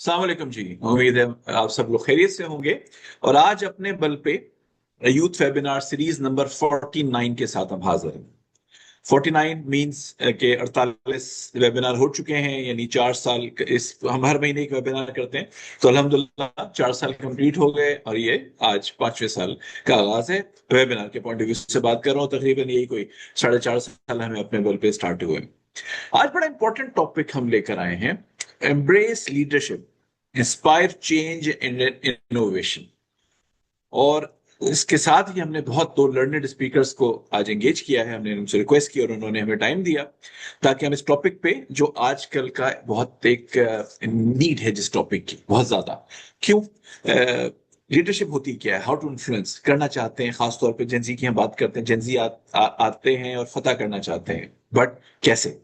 अस्सलाम वालेकुम जी। उम्मीद है आप सब लोग खैरियत से होंगे। और आज अपने बल पे यूथ वेबिनार सीरीज नंबर 49 के साथ हम हाजिर हैं। 49 मींस के 48 वेबिनार हो चुके हैं, यानी 4 साल इस हम हर महीने एक वेबिनार करते हैं। तो अल्हम्दुलिल्लाह 4 साल कंप्लीट हो गए और ये आज 5वें साल का आगाज है। वेबिनार के पॉइंट ऑफ व्यू से बात कर रहा हूँ, तकरीबन यही कोई 4.5 साल हमें अपने बल पे स्टार्ट हुए। आज बड़ा इंपॉर्टेंट टॉपिक हम लेकर आए हैं, embrace leadership, inspire change and innovation. और इसके साथ ही हमने बहुत दो लर्नेड स्पीकर्स को आज एंगेज किया है। हमने उनसे रिक्वेस्ट की और उन्होंने हमें टाइम दिया ताकि हम इस टॉपिक पे, जो आजकल का बहुत एक नीड है जिस टॉपिक की, बहुत ज्यादा। क्यों? लीडरशिप होती क्या है, हाउ टू इन्फ्लुएंस करना चाहते हैं, खासतौर पे जेंजी की हम बात करते हैं। जेंजी आते हैं और फतह करना चाहते हैं, बट कैसे?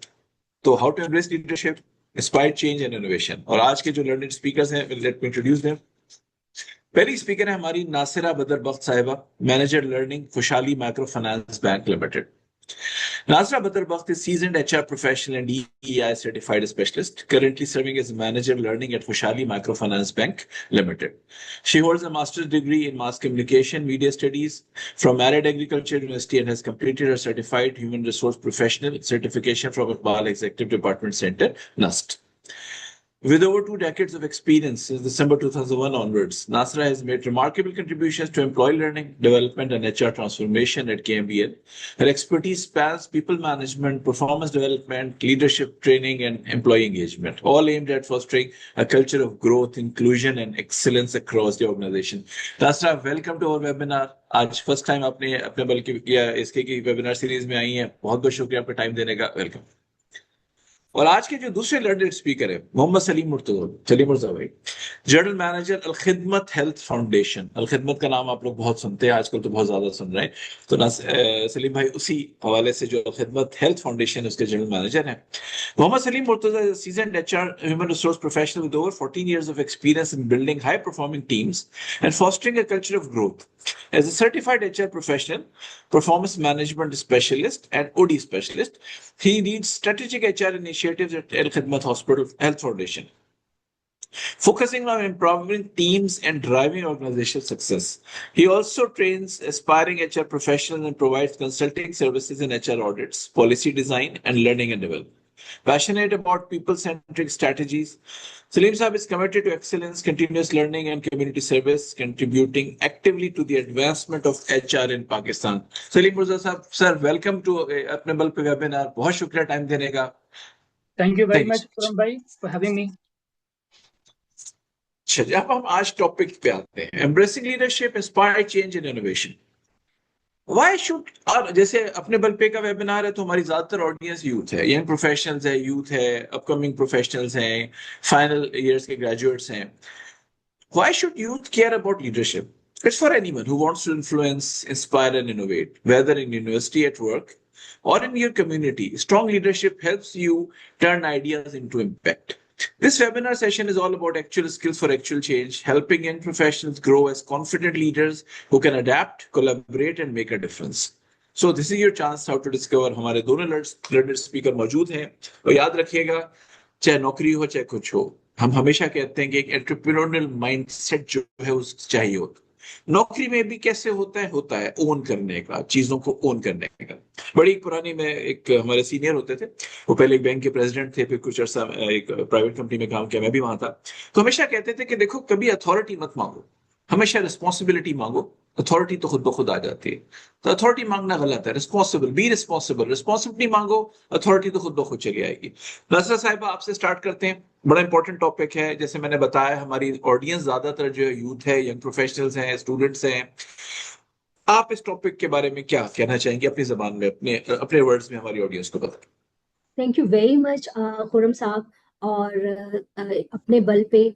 तो how to embrace leadership, inspire change and innovation. और आज के जो लर्नेड स्पीकर्स हैं, लेट मी इंट्रोड्यूस देम। पहली स्पीकर है हमारी नासिरा बदर बख्त साहिबा, manager learning, Khushhali micro finance bank limited. Nasra Batar Bakht is seasoned HR professional and EEI certified specialist, currently serving as manager learning at Khushali Microfinance Bank Limited. She holds a master's degree in mass communication, media studies from Marriott Agriculture University and has completed her certified human resource professional certification from Iqbal Executive Department Center, NUST. With over 2 decades of experience since December 2001 onwards, Nasra has made remarkable contributions to employee learning, development, and HR transformation at KMBL. Her expertise spans people management, performance development, leadership training, and employee engagement, all aimed at fostering a culture of growth, inclusion, and excellence across the organization. Nasra, welcome to our webinar. आज first time आपने अपने बल्कि इसके की webinar series में आई हैं। बहुत बहुत शुक्रिया आपका टाइम देने का। वेलकम। और आज के जो दूसरे लर्नेड स्पीकर है मोहम्मद सलीम मुर्तजा भाई, जनरल मैनेजर अल खिदमत हेल्थ फाउंडेशन। अल खिदमत का नाम आप लोग बहुत सुनते हैं आजकल, तो बहुत ज्यादा सुन रहे हैं। तो ना सलीम भाई उसी हवाले से जो अल खिदमत हेल्थ फाउंडेशन है उसके जनरल मैनेजर हैं। Mohammad Salim Murtaza is a seasoned HR human resource professional with over 14 years of experience in building high-performing teams and fostering a culture of growth. As a certified HR professional, performance management specialist, and OD specialist, he leads strategic HR initiatives at Al Khidmat Hospital Health Foundation, focusing on empowering teams and driving organizational success. He also trains aspiring HR professionals and provides consulting services in HR audits, policy design, and learning and development. Passionate about people-centric strategies, Salim Saab is committed to excellence, continuous learning, and community service, contributing actively to the advancement of HR in Pakistan. Salim Murtaza Saab, sir, welcome to अपने बल पे webinar. बहुत शुक्रिया time देने का। Thank you very much, Khurram bhai, for having me. चलिए अब हम आज टॉपिक पे आते हैं, embracing leadership, inspire change and innovation. Why should, और जैसे अपने बल पे का वेबिनार है तो हमारी ज्यादातर ऑडियंस यूथ है, यंग प्रोफेशनल्स है, यूथ है, अपकमिंग प्रोफेशनल्स हैं, फाइनल ईयर्स के ग्रेजुएट्स हैं। Why should youth care about leadership? It's for anyone who wants to influence, inspire, and innovate, whether in university, at work, or in your community. Strong leadership helps you turn ideas into impact. This webinar session is all about actual skills for actual change, helping young professionals grow as confident leaders who can adapt, collaborate, and make a difference. So this is your chance how to discover. हमारे दोनों learner speaker मौजूद हैं। और याद रखिएगा, चाहे नौकरी हो चाहे कुछ हो, हम हमेशा कहते हैं कि एक एंटरप्रेन्योरियल माइंडसेट जो है उस चाहिए होता। नौकरी में भी कैसे होता है ओन करने का, चीजों को ओन करने का। बड़ी पुरानी में एक हमारे सीनियर होते थे, वो पहले एक बैंक के प्रेसिडेंट थे, फिर कुछ अर्सा एक प्राइवेट कंपनी में काम किया, मैं भी वहां था। तो हमेशा कहते थे कि देखो कभी अथॉरिटी मत मांगो, हमेशा रिस्पॉन्सिबिलिटी मांगो, अथॉरिटी तो खुद ब खुद आ जाती है। तो अथॉरिटी मांगना गलत है, रिस्पॉन्सिबिलिटी मांगो, अथॉरिटी तो खुद ब खुद चली आएगी। नसरा साहिबा आपसे स्टार्ट करते हैं, बड़ा इंपॉर्टेंट टॉपिक है। जैसे मैंने बताया हमारी ऑडियंस ज्यादातर जो है यूथ है, यंग प्रोफेशनल्स हैं, स्टूडेंट्स हैं। आप इस टॉपिक के बारे में क्या कहना चाहेंगे अपनी जबान में, अपने वर्ड्स में हमारी ऑडियंस को बताएं। Thank you very much Khurram साहब। और अपने बल पे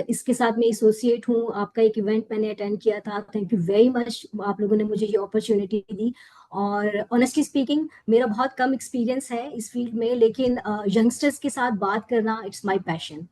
इसके साथ मैं एसोसिएट हूँ। आपका एक इवेंट मैंने अटेंड किया था। थैंक यू वेरी मच, आप लोगों ने मुझे ये अपॉर्चुनिटी दी। और ऑनेस्टली स्पीकिंग मेरा बहुत कम एक्सपीरियंस है इस फील्ड में, लेकिन यंगस्टर्स के साथ बात करना इट्स माय पैशन।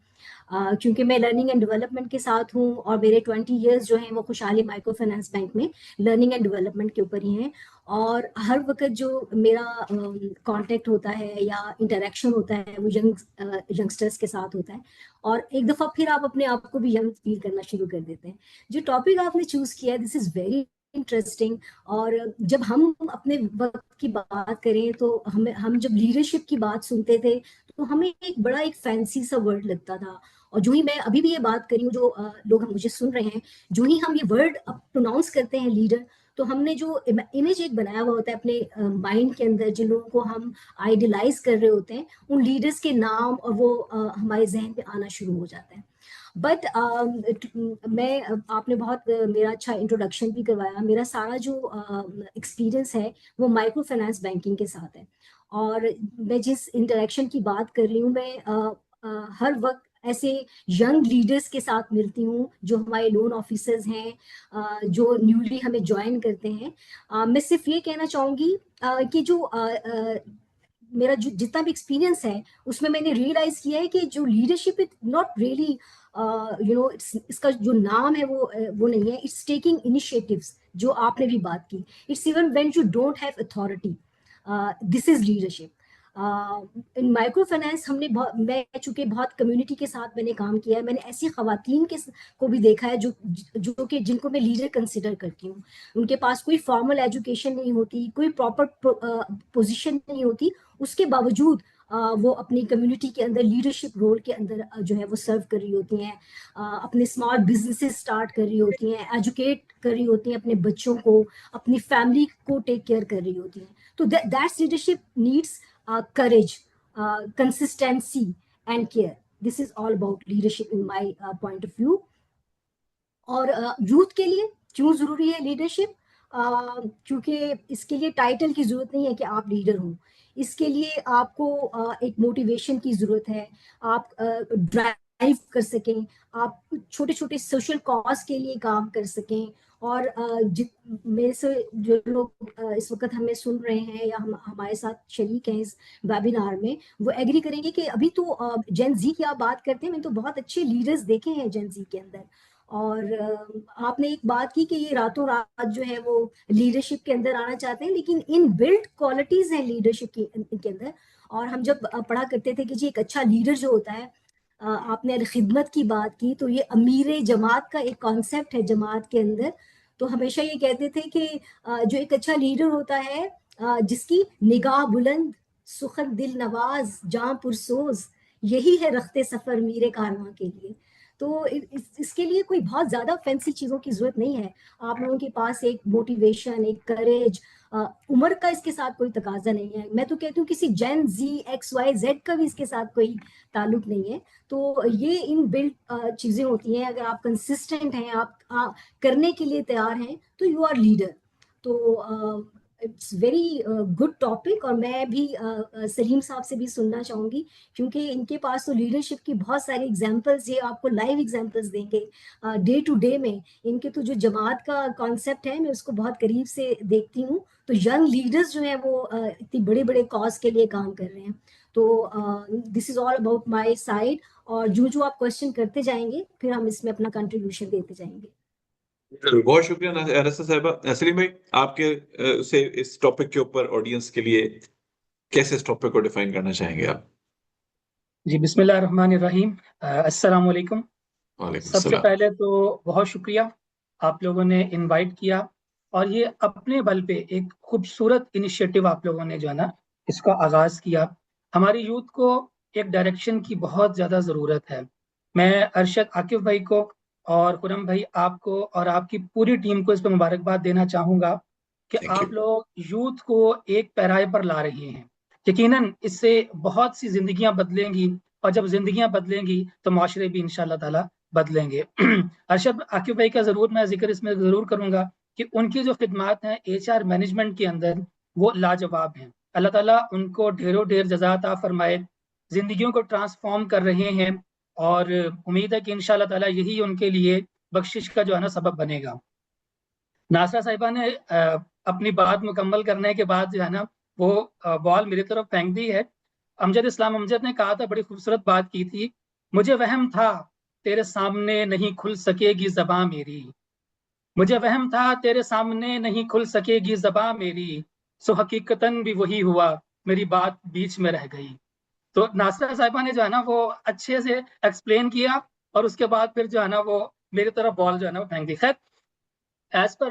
क्योंकि मैं लर्निंग एंड डेवलपमेंट के साथ हूँ और मेरे 20 इयर्स जो हैं वो खुशहाली माइक्रो फाइनेंस बैंक में लर्निंग एंड डेवलपमेंट के ऊपर ही हैं। और हर वक्त जो मेरा कांटेक्ट होता है या इंटरेक्शन होता है वो यंगस्टर्स के साथ होता है, और एक दफ़ा फिर आप अपने आप को भी यंग फील करना शुरू कर देते हैं। जो टॉपिक आपने चूज़ किया, दिस इज़ वेरी इंटरेस्टिंग। और जब हम अपने वक्त की बात करें तो हम जब लीडरशिप की बात सुनते थे तो हमें एक बड़ा एक फैंसी सा वर्ड लगता था। और जो ही मैं अभी भी ये बात करी हूँ, जो लोग मुझे सुन रहे हैं, जो ही हम ये वर्ड प्रोनाउंस करते हैं लीडर, तो हमने जो इमेज एक बनाया हुआ होता है अपने माइंड के अंदर, जिन लोगों को हम आइडियलाइज कर रहे होते हैं, उन लीडर्स के नाम और वो हमारे जहन में आना शुरू हो जाता है। बट मैं आपने बहुत मेरा अच्छा इंट्रोडक्शन भी करवाया। मेरा सारा जो एक्सपीरियंस है वो माइक्रो फाइनेंस बैंकिंग के साथ है। और मैं जिस इंटरेक्शन की बात कर रही हूँ, मैं हर वक्त ऐसे यंग लीडर्स के साथ मिलती हूँ जो हमारे लोन ऑफिसर्स हैं, जो न्यूली हमें ज्वाइन करते हैं। मैं सिर्फ ये कहना चाहूँगी कि जो मेरा जो जितना भी एक्सपीरियंस है उसमें मैंने रियलाइज किया है कि जो लीडरशिप इज नॉट रियली इसका जो नाम है वो नहीं है। इट्स टेकिंग इनिशिएटिव्स, जो आपने भी बात की। It's even when you don't have authority, this is leadership. In micro finance मैं चूंकि बहुत कम्युनिटी के साथ मैंने काम किया है, मैंने ऐसी खवातीन को भी देखा है जो कि जिनको मैं लीडर कंसिडर करती हूँ। उनके पास कोई फॉर्मल एजुकेशन नहीं होती, कोई प्रॉपर पोजीशन नहीं होती, उसके बावजूद वो अपनी कम्युनिटी के अंदर लीडरशिप रोल के अंदर जो है वो सर्व कर रही होती हैं, अपने स्मॉल बिजनेसेस स्टार्ट कर रही होती हैं, एजुकेट कर रही होती हैं अपने बच्चों को, अपनी फैमिली को टेक केयर कर रही होती हैं। तो that's leadership needs courage, consistency and care. This is all about leadership in my point of view. और यूथ के लिए क्यों जरूरी है लीडरशिप? क्योंकि इसके लिए टाइटल की जरूरत नहीं है कि आप लीडर हो। इसके लिए आपको एक मोटिवेशन की जरूरत है। आप ड्राइव कर सकें, आप छोटे छोटे सोशल कॉज के लिए काम कर सकें। और मेरे से जो लोग इस वक्त हमें सुन रहे हैं या हमारे साथ शरीक हैं इस वेबिनार में, वो एग्री करेंगे कि अभी तो जेन जी की आप बात करते हैं, मैंने तो बहुत अच्छे लीडर्स देखे हैं जेन जी के अंदर। और आपने एक बात की कि ये रातों रात जो है वो लीडरशिप के अंदर आना चाहते हैं, लेकिन इन बिल्ट क्वालिटीज हैं लीडरशिप की इनके अंदर। और हम जब पढ़ा करते थे कि जी एक अच्छा लीडर जो होता है, आपने खिदमत की बात की, तो ये अमीर जमात का एक कॉन्सेप्ट है जमात के अंदर। तो हमेशा ये कहते थे कि जो एक अच्छा लीडर होता है, जिसकी निगाह बुलंद, सुखन दिल नवाज, जां पुरसोज, यही है रखते सफर मीरे कारवां के लिए। तो इसके लिए कोई बहुत ज्यादा फैंसी चीजों की जरूरत नहीं है। आप लोगों के पास एक मोटिवेशन, एक करेज, उम्र का इसके साथ कोई तकाजा नहीं है। मैं तो कहती हूँ किसी जेन जी एक्स वाई जेड का भी इसके साथ कोई ताल्लुक नहीं है। तो ये इन बिल्ट चीजें होती हैं। अगर आप कंसिस्टेंट हैं, आप करने के लिए तैयार हैं, तो यू आर लीडर। तो इट्स वेरी गुड टॉपिक। और मैं भी सलीम साहब से भी सुनना चाहूंगी, क्योंकि इनके पास तो लीडरशिप की बहुत सारी एग्जांपल्स, ये आपको लाइव एग्जांपल्स देंगे डे टू डे में। इनके तो जो जमात का कॉन्सेप्ट है, मैं उसको बहुत करीब से देखती हूँ। तो यंग लीडर्स जो है वो इतनी बड़े बड़े कॉज के लिए काम कर रहे हैं। तो this is all about my side. और जो जो आप क्वेश्चन करते जाएंगे, फिर हम इसमें अपना कंट्रीब्यूशन देते जाएंगे। बहुत शुक्रिया नसर साहिबा। सलीम भाई, आपके से इस टॉपिक के ऊपर ऑडियंस के लिए कैसे इस टॉपिक को डिफाइन करना चाहेंगे आप? जी, बिस्मिल्लाहिर्रहमानिर्रहीम। अस्सलाम वालेकुम। वालेकुम सबसे सलाम। पहले तो बहुत शुक्रिया, आप लोगों ने इनवाइट किया और ये अपने बल पे एक खूबसूरत इनिशिएटिव आप लोगों ने जो है ना इसको आगाज किया। हमारी यूथ को एक डायरेक्शन की बहुत ज़्यादा ज़रूरत है। मैं अरशद आकिफ भाई को और खुरम भाई आपको और आपकी पूरी टीम को इस पर मुबारकबाद देना चाहूँगा कि थैंक यू। आप लोग यूथ को एक पैराए पर ला रहे हैं। यकीनन इससे बहुत सी जिंदगियां बदलेंगी, और जब जिंदगियां बदलेंगी तो माशरे भी इंशाल्लाह ताला बदलेंगे। अरशद आकिफ भाई का जरूर मैं जिक्र इसमें जरूर करूंगा कि उनकी जो खिदमात हैं HR मैनेजमेंट के अंदर, वो लाजवाब हैं। अल्लाह ताला उनको ढेरों ढेर जज़ा अता फरमाए, जिंदगियों को ट्रांसफॉर्म कर रहे हैं। और उम्मीद है कि इंशाल्लाह ताला यही उनके लिए बख्शिश का जो है ना सबब बनेगा। नासरा साहिबा ने अपनी बात मुकम्मल करने के बाद जो है ना वो बॉल मेरी तरफ फेंक दी है। अमजद इस्लाम अमजद ने कहा था, बड़ी खूबसूरत बात की थी मुझे वहम था तेरे सामने नहीं खुल सकेगी ज़बां मेरी, मुझे वहम था तेरे सामने नहीं खुल सकेगी ज़बां मेरी, सो हकीकतन भी वही हुआ, मेरी बात बीच में रह गई। तो नासरा साहिबा ने जो है ना वो अच्छे से एक्सप्लेन किया, और उसके बाद फिर जो है ना वो मेरी तरफ बॉल जो है ना वो फेंक दी। खैर, as per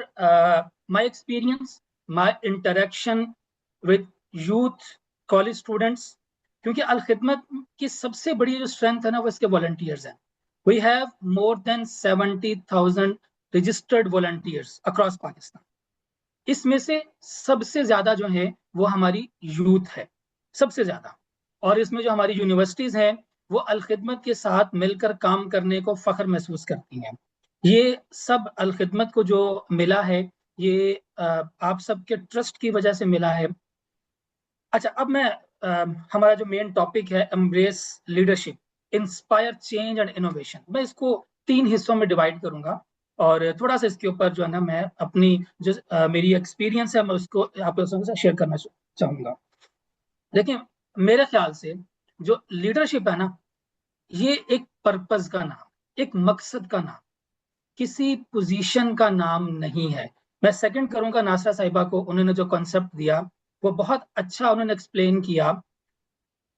my experience, my interaction with youth, college students, क्योंकि अल खिदमत की सबसे बड़ी जो स्ट्रेंथ है ना वो इसके वॉलंटियर्स हैं। We have more than 70,000 registered volunteers across Pakistan. इसमें से सबसे ज्यादा जो है वो हमारी यूथ है, सबसे ज्यादा। और इसमें जो हमारी यूनिवर्सिटीज हैं वो अल खिदमत के साथ मिलकर काम करने को फख्र महसूस करती हैं। ये सब अल खिदमत को जो मिला है, ये आप सबके ट्रस्ट की वजह से मिला है। अच्छा, अब मैं हमारा जो मेन टॉपिक है, embrace leadership, inspire change and innovation, मैं इसको 3 हिस्सों में डिवाइड करूंगा, और थोड़ा सा इसके ऊपर जो है ना मैं अपनी जो मेरी एक्सपीरियंस है मैं उसको आप लोगों के साथ शेयर करना चाहूंगा। देखिए, मेरे ख्याल से जो लीडरशिप है ना, ये एक पर्पस का नाम, एक मकसद का नाम, किसी पोजीशन का नाम नहीं है। मैं सेकंड करूंगा नासरा साहिबा को, उन्होंने जो कॉन्सेप्ट दिया वो बहुत अच्छा उन्होंने एक्सप्लेन किया।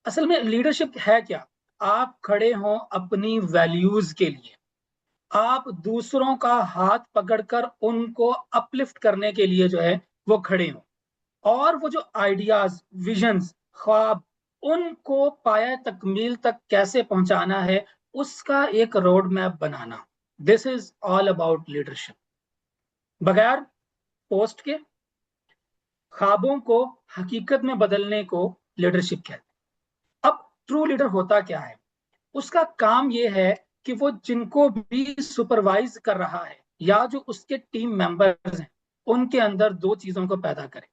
असल में लीडरशिप है क्या? आप खड़े हो अपनी वैल्यूज के लिए, आप दूसरों का हाथ पकड़कर उनको अपलिफ्ट करने के लिए जो है वो खड़े हो, और वो जो आइडियाज, विजन्स, ख्वाब, उनको पाया तकमील तक कैसे पहुंचाना है, उसका एक road map banana. This is all about leadership. बगैर पोस्ट के ख्वाबों को हकीकत में बदलने को लीडरशिप कहते हैं। अब ट्रू लीडर होता क्या है? उसका काम यह है कि वो जिनको भी सुपरवाइज कर रहा है या जो उसके टीम मेंबर्स हैं, उनके अंदर 2 चीजों को पैदा करे।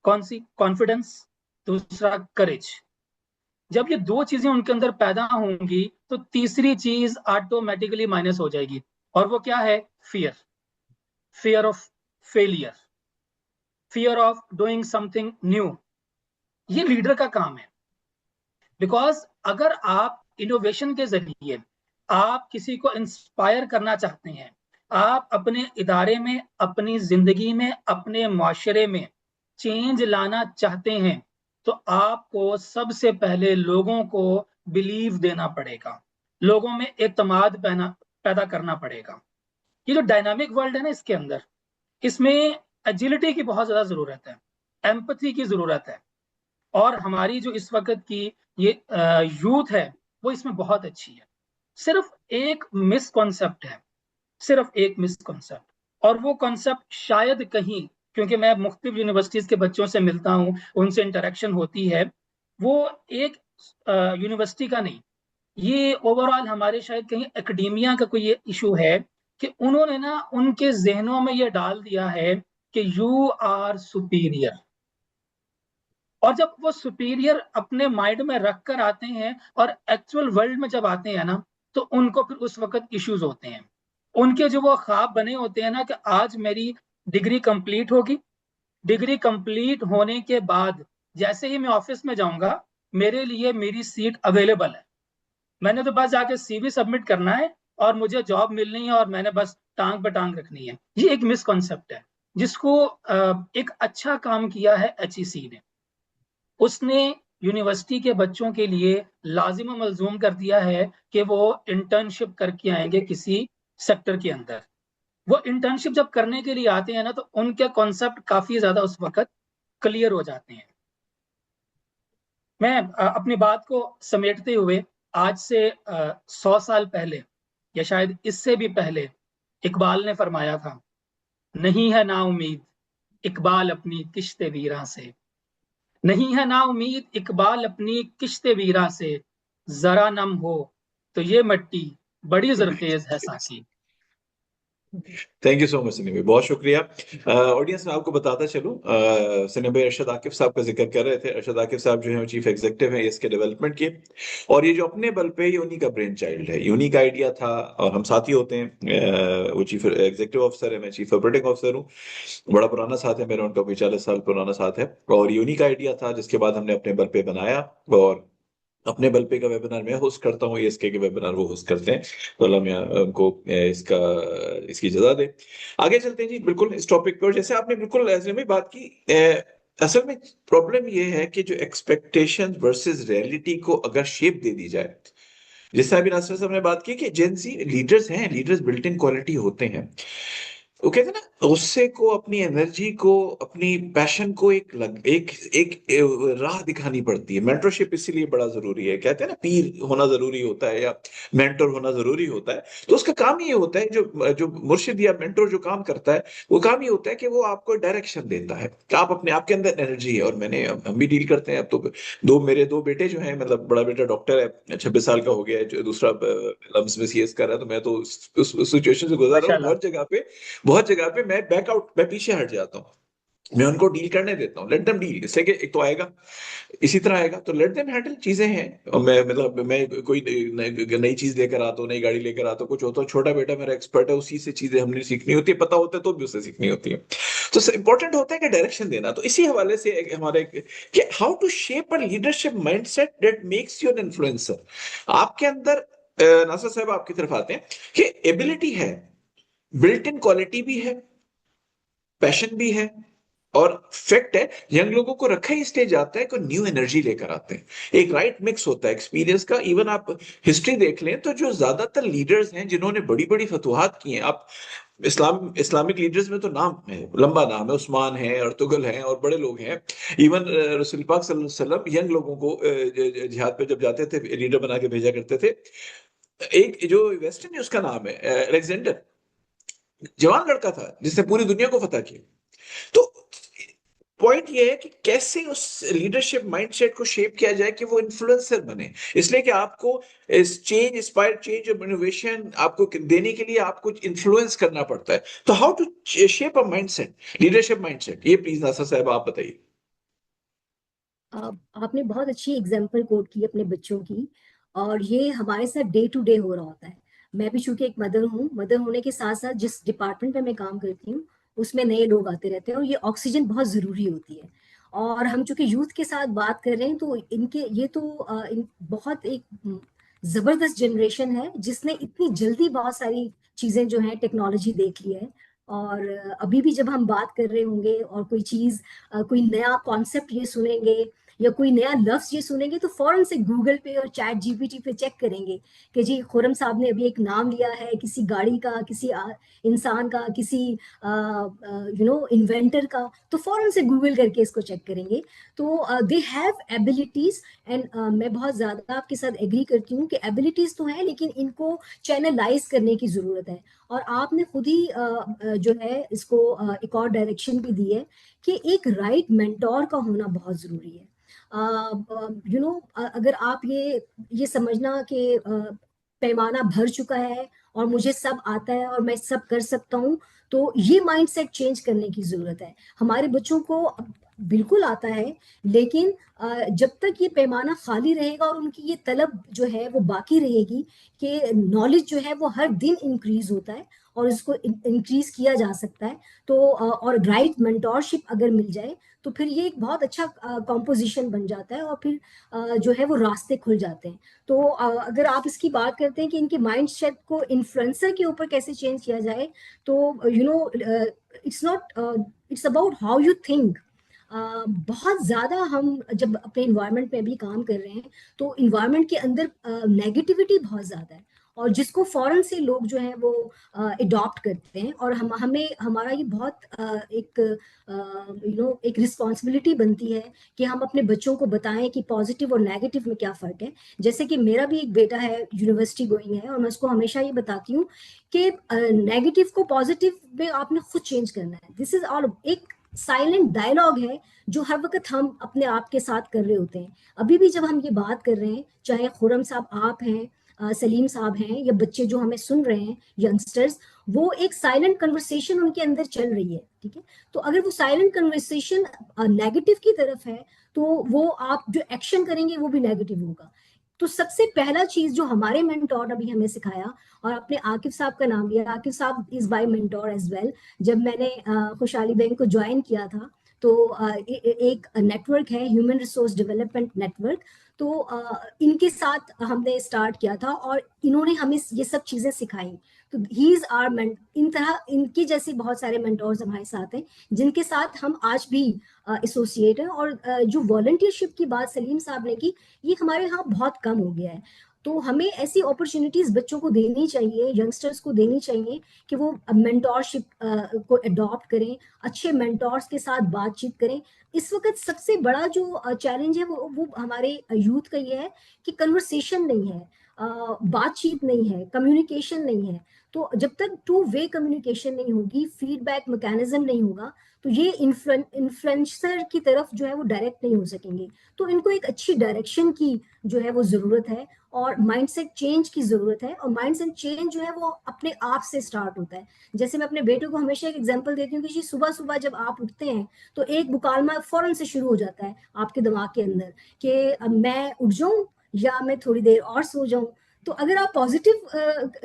कौन सी? कॉन्फिडेंस, दूसरा करेज। जब ये 2 चीजें उनके अंदर पैदा होंगी तो तीसरी चीज ऑटोमेटिकली माइनस हो जाएगी, और वो क्या है? Fear, fear of failure, fear of doing something new. ये लीडर का काम है। बिकॉज अगर आप इनोवेशन के जरिए आप किसी को इंस्पायर करना चाहते हैं, आप अपने इदारे में, अपनी जिंदगी में, अपने माशरे में चेंज लाना चाहते हैं, तो आपको सबसे पहले लोगों को बिलीव देना पड़ेगा, लोगों में एतमाद पैदा करना पड़ेगा। ये जो डायनामिक वर्ल्ड है ना, इसके अंदर, इसमें एजिलिटी की बहुत ज्यादा जरूरत है, एम्पथी की जरूरत है, और हमारी जो इस वक्त की ये यूथ है वो इसमें बहुत अच्छी है। सिर्फ एक मिसकॉन्सेप्ट है, सिर्फ एक मिसकॉन्सेप्ट, और वो कॉन्सेप्ट शायद कहीं, क्योंकि मैं मुख्तलिफ यूनिवर्सिटीज के बच्चों से मिलता हूँ, उनसे इंटरेक्शन होती है, वो एक यूनिवर्सिटी का नहीं, ये ओवरऑल हमारे शायद कहीं एकेडेमिया का कोई ये इशू है कि उन्होंने ना उनके जहनों में ये डाल दिया है कि यू आर सुपीरियर। और जब वो सुपीरियर अपने माइंड में रख कर आते हैं और एक्चुअल वर्ल्ड में जब आते हैं ना, तो उनको फिर उस वक्त इश्यूज होते हैं। उनके जो वो ख्वाब बने होते हैं ना कि आज मेरी डिग्री कंप्लीट होगी, डिग्री कंप्लीट होने के बाद जैसे ही मैं ऑफिस में जाऊंगा, मेरे लिए मेरी सीट अवेलेबल है, मैंने तो बस जाके सीवी सबमिट करना है और मुझे जॉब मिलनी है, और मैंने बस टांग पर टांग रखनी है। ये एक मिसकॉन्सेप्ट है, जिसको एक अच्छा काम किया है HEC ने। उसने यूनिवर्सिटी के बच्चों के लिए लाजिम मलजूम कर दिया है कि वो इंटर्नशिप करके आएंगे किसी सेक्टर के अंदर। वो इंटर्नशिप जब करने के लिए आते हैं ना, तो उनके कॉन्सेप्ट काफी ज्यादा उस वक्त क्लियर हो जाते हैं। मैं अपनी बात को समेटते हुए, आज से 100 साल पहले या शायद इससे भी पहले इकबाल ने फरमाया था, नहीं है ना उम्मीद इकबाल अपनी किश्ते वीरा से, नहीं है ना उम्मीद इकबाल अपनी किश्ते वीरा से, जरा नम हो तो ये मट्टी बड़ी जरखेज है साकी। Thank you so much Sunny भाई, बहुत शुक्रिया। ऑडियंस में आपको बताता चलूं, सनी भाई अरशद आकिफ साहब का जिक्र कर रहे थे। अरशद आकिफ साहब जो है चीफ एग्जीक्यूटिव है इसके डेवलपमेंट के, और ये जो अपने बल पे, ये उन्हीं का ब्रेन चाइल्ड है, यूनिक आइडिया था, और हम साथी होते हैं। वो चीफ एग्जीक्यूटिव ऑफिसर है, मैं चीफ ऑपरेटिंग ऑफिसर हूँ। बड़ा पुराना साथ है मेरा उनका, कोई 40 साल पुराना साथ है, और यूनिक आइडिया था जिसके बाद हमने अपने बल पे बनाया, और अपने बल पे का वेबिनार मैं होस्ट करता हूँ, ESK के वेबिनार वो होस्ट करते हैं। तो अल्लाह मियां उनको इसकी जजा दे। आगे चलते हैं जी बिल्कुल इस टॉपिक पे। और जैसे आपने बिल्कुल ऐसे में बात की, असल में प्रॉब्लम ये है कि जो एक्सपेक्टेशन वर्सेस रियलिटी को अगर शेप दे दी जाए, जैसे अभी नासिर साहब ने बात की कि जेंजी लीडर्स हैं, लीडर्स बिल्ट इन क्वालिटी होते हैं। वो कहते हैं ना, गुस्से को, अपनी एनर्जी को, अपनी पैशन को एक राह दिखानी पड़ती है। मेंटरशिप इसीलिए बड़ा जरूरी है। कहते हैं ना, पीर होना जरूरी होता है या मेंटर होना जरूरी होता है। तो उसका काम ये होता है, जो जो मुर्शिद या मेंटर जो काम करता है, वो काम ये होता है कि वो आपको डायरेक्शन देता है कि आप अपने, आपके अंदर एनर्जी है। और हम भी डील करते हैं। अब तो मेरे दो बेटे जो हैं, मतलब बड़ा बेटा डॉक्टर है, 26 साल का हो गया है, जो दूसरा लम्स में CS कर रहा है। तो मैं तो उस सिचुएशन से गुजर रहा हूँ। माशाल्लाह। बहुत जगह पे मैं बैक आउट, मैं पीछे हट जाता हूँ। मैं उनको डील करने देता हूँ, लेट देम डील। इससे कि एक तो आएगा, इसी तरह आएगा, तो लेट देम हैंडल। चीजें हैं। और मैं कोई नई चीज लेकर आता हूँ, नई गाड़ी लेकर आता हूँ, कुछ होता है, छोटा बेटा मेरा एक्सपर्ट है, उसी से चीजें हमने सीखनी होती है, पता होता है तो भी उससे सीखनी होती है। तो इंपॉर्टेंट होता है कि डायरेक्शन देना। तो इसी हवाले से हमारे कि how to shape a leadership mindset that makes you an influencer. आपके अंदर नासर साहब आपकी तरफ आते हैं कि एबिलिटी है, बिल्ट इन क्वालिटी भी है, पैशन भी है, और फैक्ट है यंग लोगों को रखा ही स्टेज आता है, को न्यू एनर्जी लेकर आते हैं। एक राइट मिक्स होता है एक्सपीरियंस का। इवन आप हिस्ट्री देख लें तो जो ज्यादातर लीडर्स हैं जिन्होंने बड़ी बड़ी फतुहात की हैं, आप इस्लामिक लीडर्स में तो नाम है, लंबा नाम है, उस्मान है, अर्तुगल हैं, और बड़े लोग हैं। इवन रसूल पाक सल्लल्लाहु अलैहि वसल्लम यंग लोगों को जिहाद पे जब जाते थे, लीडर बना के भेजा करते थे। एक जो वेस्टर्न है, उसका नाम है अलेक्जेंडर, जवान लड़का था जिसने पूरी दुनिया को फतह किया। तो पॉइंट ये है कि कैसे उस लीडरशिप माइंडसेट को शेप किया जाए कि वो इन्फ्लुएंसर बने। इसलिए कि आपको इस चेंज, इंस्पायर चेंज और इनोवेशन आपको देने के लिए आपको इन्फ्लुएंस करना पड़ता है। तो how to shape a mindset, leadership mindset, ये प्लीज नासर साहब आप बताइए। आपने बहुत अच्छी एग्जाम्पल कोट की अपने बच्चों की, और ये हमारे साथ डे टू डे हो रहा होता है। मैं भी चूंकि एक मदर हूँ, मदर होने के साथ साथ जिस डिपार्टमेंट में मैं काम करती हूँ उसमें नए लोग आते रहते हैं, और ये ऑक्सीजन बहुत जरूरी होती है। और हम चूंकि यूथ के साथ बात कर रहे हैं, तो इनके ये तो बहुत एक जबरदस्त जनरेशन है जिसने इतनी जल्दी बहुत सारी चीजें जो है टेक्नोलॉजी देख ली है। और अभी भी जब हम बात कर रहे होंगे और कोई चीज, कोई नया कॉन्सेप्ट ये सुनेंगे या कोई नया लफ्ज ये सुनेंगे, तो फौरन से गूगल पे और चैट GPT पे चेक करेंगे कि जी खुरम साहब ने अभी एक नाम लिया है किसी गाड़ी का, किसी इंसान का, किसी इन्वेंटर का, तो फौरन से गूगल करके इसको चेक करेंगे। तो दे हैव एबिलिटीज। एंड मैं बहुत ज्यादा आपके साथ एग्री करती हूँ कि एबिलिटीज तो है, लेकिन इनको चैनलाइज करने की जरूरत है। और आपने खुद ही जो है इसको एक और डायरेक्शन भी दी है कि एक राइट मेंटोर का होना बहुत जरूरी है। अगर आप ये समझना कि पैमाना भर चुका है और मुझे सब आता है और मैं सब कर सकता हूँ, तो ये माइंडसेट चेंज करने की जरूरत है। हमारे बच्चों को बिल्कुल आता है, लेकिन जब तक ये पैमाना खाली रहेगा और उनकी ये तलब जो है वो बाकी रहेगी कि नॉलेज जो है वो हर दिन इंक्रीज होता है और इसको इंक्रीज किया जा सकता है, तो और राइट मेंटोरशिप अगर मिल जाए, तो फिर ये एक बहुत अच्छा कॉम्पोजिशन बन जाता है, और फिर जो है वो रास्ते खुल जाते हैं। तो अगर आप इसकी बात करते हैं कि इनके माइंड सेट को इन्फ्लुएंसर के ऊपर कैसे चेंज किया जाए, तो it's not, it's about how you think. बहुत ज्यादा हम जब अपने इन्वायरमेंट में भी काम कर रहे हैं, तो इन्वायरमेंट के अंदर नेगेटिविटी बहुत ज्यादा है, और जिसको फौरन से लोग जो है वो अडॉप्ट करते हैं। और हमें हमारा ये बहुत एक एक रिस्पॉन्सिबिलिटी बनती है कि हम अपने बच्चों को बताएं कि पॉजिटिव और नेगेटिव में क्या फर्क है। जैसे कि मेरा भी एक बेटा है, यूनिवर्सिटी गोइंग है, और मैं उसको हमेशा ये बताती हूँ कि नेगेटिव को पॉजिटिव में आपने खुद चेंज करना है। दिस इज ऑल एक साइलेंट डायलॉग है जो हर वक्त हम अपने आप के साथ कर रहे होते हैं। अभी भी जब हम ये बात कर रहे हैं, चाहे खुरम साहब आप हैं, सलीम साहब हैं, या बच्चे जो हमें सुन रहे हैं, यंगस्टर्स, वो एक साइलेंट कन्वर्सेशन उनके अंदर चल रही है। ठीक है, तो अगर वो साइलेंट कन्वर्सेशन नेगेटिव की तरफ है, तो वो आप जो एक्शन करेंगे वो भी नेगेटिव होगा। तो सबसे पहला चीज जो हमारे मेंटोर अभी हमें सिखाया, और आपने आकिब साहब का नाम लिया, आकिब साहब is by mentor as well. जब मैंने खुशहाली बैंक को ज्वाइन किया था, तो एक नेटवर्क है, ह्यूमन रिसोर्स डेवलपमेंट नेटवर्क। तो इनके साथ हमने स्टार्ट किया था और इन्होंने हमें ये सब चीजें सिखाई। तो ही इज आवर इन तरह इनकी जैसे बहुत सारे मेंटोर्स हमारे साथ हैं जिनके साथ हम आज भी एसोसिएट हैं। और जो वॉलंटियरशिप की बात सलीम साहब ने की, ये हमारे यहाँ बहुत कम हो गया है। तो हमें ऐसी अपॉर्चुनिटीज बच्चों को देनी चाहिए, यंगस्टर्स को देनी चाहिए कि वो मेंटोरशिप को अडॉप्ट करें, अच्छे मेंटोर्स के साथ बातचीत करें। इस वक्त सबसे बड़ा जो चैलेंज है वो हमारे यूथ का ये है कि कन्वर्सेशन नहीं है, बातचीत नहीं है, कम्युनिकेशन नहीं है। तो जब तक टू वे कम्युनिकेशन नहीं होगी, फीडबैक मैकेनिज्म नहीं होगा, तो ये इन्फ्लुएंसर की तरफ जो है वो डायरेक्ट नहीं हो सकेंगे। तो इनको एक अच्छी डायरेक्शन की जो है वो जरूरत है और माइंडसेट चेंज की जरूरत है। और माइंडसेट चेंज जो है वो अपने आप से स्टार्ट होता है। जैसे मैं अपने बेटे को हमेशा एक एग्जांपल देती हूँ कि जी सुबह सुबह जब आप उठते हैं तो एक मुकालमा फौरन से शुरू हो जाता है आपके दिमाग के अंदर कि अब मैं उठ जाऊं या मैं थोड़ी देर और सो जाऊं। तो अगर आप पॉजिटिव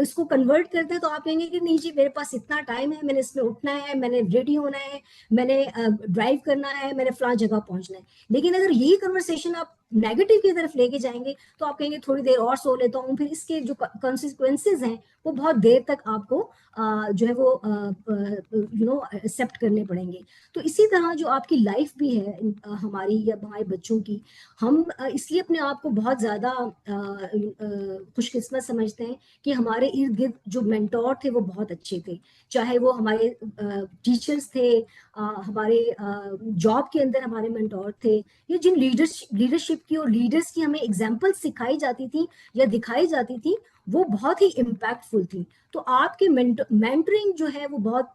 इसको कन्वर्ट करते हैं तो आप कहेंगे कि नहीं जी मेरे पास इतना टाइम है, मैंने इसमें उठना है, मैंने रेडी होना है, मैंने ड्राइव करना है, मैंने फलां जगह पहुंचना है। लेकिन अगर यही कन्वर्सेशन आप नेगेटिव की तरफ लेके जाएंगे तो आप कहेंगे थोड़ी देर और सो लेता हूँ, फिर इसके जो कॉन्सिक्वेंसेज हैं वो बहुत देर तक आपको जो है वो एक्सेप्ट करने पड़ेंगे। तो इसी तरह जो आपकी लाइफ भी है हमारी या हमारे बच्चों की, हम इसलिए अपने आप को बहुत ज्यादा खुशकिस्मत समझते हैं कि हमारे इर्द गिर्द जो मेंटोर थे वो बहुत अच्छे थे। चाहे वो हमारे टीचर्स थे, हमारे जॉब के अंदर हमारे मेंटोर थे, या जिन लीडरशिप की और लीडर्स की हमें एग्जाम्पल सिखाई जाती थी या दिखाई जाती थी, वो बहुत ही इम्पैक्टफुल थी। तो आपके मेंटरिंग जो है वो बहुत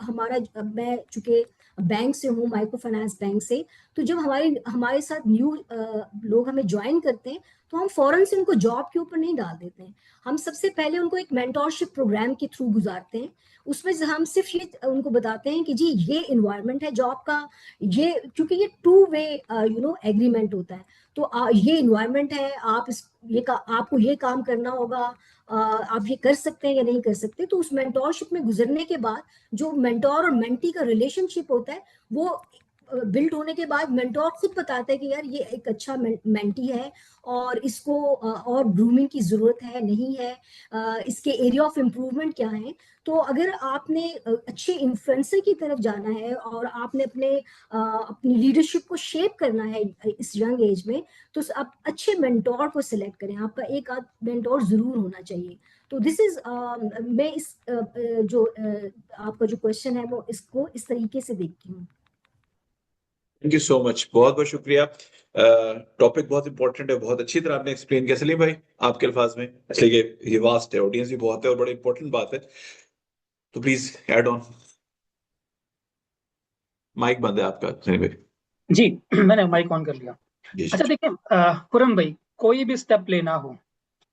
हमारा, मैं चूंकि बैंक से हूँ, माइक्रो फाइनेंस बैंक से, तो जब हमारे साथ न्यू लोग हमें ज्वाइन करते हैं तो हम फौरन से उनको जॉब के ऊपर नहीं डाल देते हैं। हम सबसे पहले उनको एक मेंटोरशिप प्रोग्राम के थ्रू गुजारते हैं। उसमें हम सिर्फ ये उनको बताते हैं कि जी ये इन्वायरमेंट है जॉब का, ये क्योंकि ये टू वे एग्रीमेंट होता है। तो ये इन्वायरमेंट है, आपको ये काम करना होगा, आप ये कर सकते हैं या नहीं कर सकते। तो उस मेंटोरशिप में गुजरने के बाद जो मेंटोर और मेंटी का रिलेशनशिप होता है वो बिल्ड होने के बाद मेंटोर खुद बताता है कि यार ये एक अच्छा मेंटी है और इसको और ग्रूमिंग की जरूरत है नहीं है, इसके एरिया ऑफ इम्प्रूवमेंट क्या है। तो अगर आपने अच्छे इन्फ्लुएंसर की तरफ जाना है और आपने अपनी लीडरशिप को शेप करना है इस यंग एज में, तो आप अच्छे मेंटोर को सिलेक्ट करें। आपका एक आध मेंटोर जरूर होना चाहिए। तो दिस इज मैं इस जो आपका जो क्वेश्चन है वो इसको इस तरीके से देखती हूँ। थैंक यू सो मच, बहुत बहुत शुक्रिया। टॉपिक बहुत इंपॉर्टेंट है, बहुत अच्छी तरह आपने एक्सप्लेन किया। सलीम भाई आपके अल्फाज में, इसलिए ये वास्ट है, ऑडियंस भी बहुत है और बड़ी इंपॉर्टेंट बात है, तो प्लीज ऐड ऑन। माइक बंद है आपका सलीम भाई। जी मैंने माइक ऑन कर लिया। जी अच्छा देखिए खुरम भाई, कोई भी स्टेप लेना हो,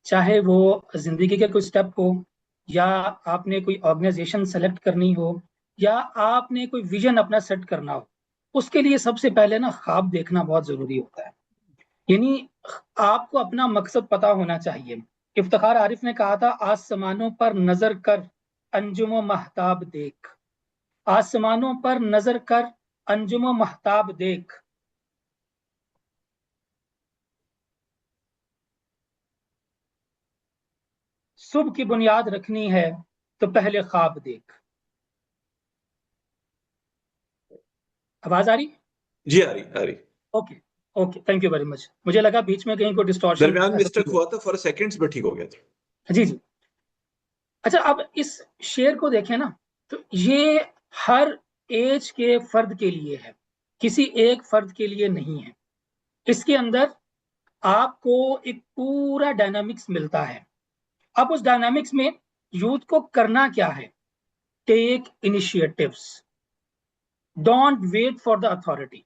चाहे वो जिंदगी के कोई स्टेप हो, या आपने कोई ऑर्गेनाइजेशन सेलेक्ट करनी हो, या आपने कोई विजन अपना सेट करना हो, उसके लिए सबसे पहले ना ख्वाब देखना बहुत जरूरी होता है। यानी आपको अपना मकसद पता होना चाहिए। इफ्तिखार आरिफ ने कहा था, आसमानों पर नजर कर अंजुम महताब देख। आसमानों पर नजर कर अंजुम महताब देख। सुबह की बुनियाद रखनी है तो पहले ख्वाब देख। आवाज आ रही? जी आ रही। Okay okay, thank you very much. मुझे लगा बीच में कहीं को डिस्टॉर्शन दरमियान में स्टक हुआ था फॉर सेकंड्स में, ठीक हो गया था। जी जी। अच्छा अब इस शेर को देखें ना, तो ये हर एज के फर्द के लिए है, किसी एक फर्द के लिए नहीं है। इसके अंदर आपको एक पूरा डायनामिक्स मिलता है। अब उस डायनामिक्स में यूथ को करना क्या है? Take initiatives, don't wait for the authority.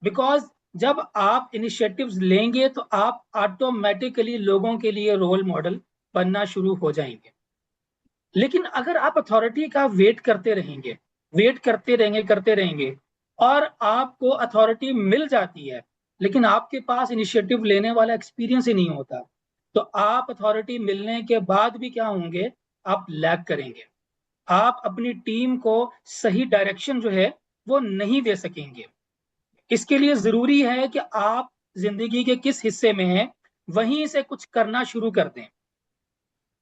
Because जब आप इनिशिएटिव्स लेंगे तो आप ऑटोमेटिकली लोगों के लिए रोल मॉडल बनना शुरू हो जाएंगे। लेकिन अगर आप अथॉरिटी का वेट करते रहेंगे और आपको अथॉरिटी मिल जाती है लेकिन आपके पास इनिशिएटिव लेने वाला एक्सपीरियंस ही नहीं होता, तो आप अथॉरिटी मिलने के बाद भी क्या होंगे? आप लैग करेंगे। आप अपनी टीम को सही डायरेक्शन जो है वो नहीं दे सकेंगे। इसके लिए जरूरी है कि आप जिंदगी के किस हिस्से में हैं वहीं से कुछ करना शुरू कर दें।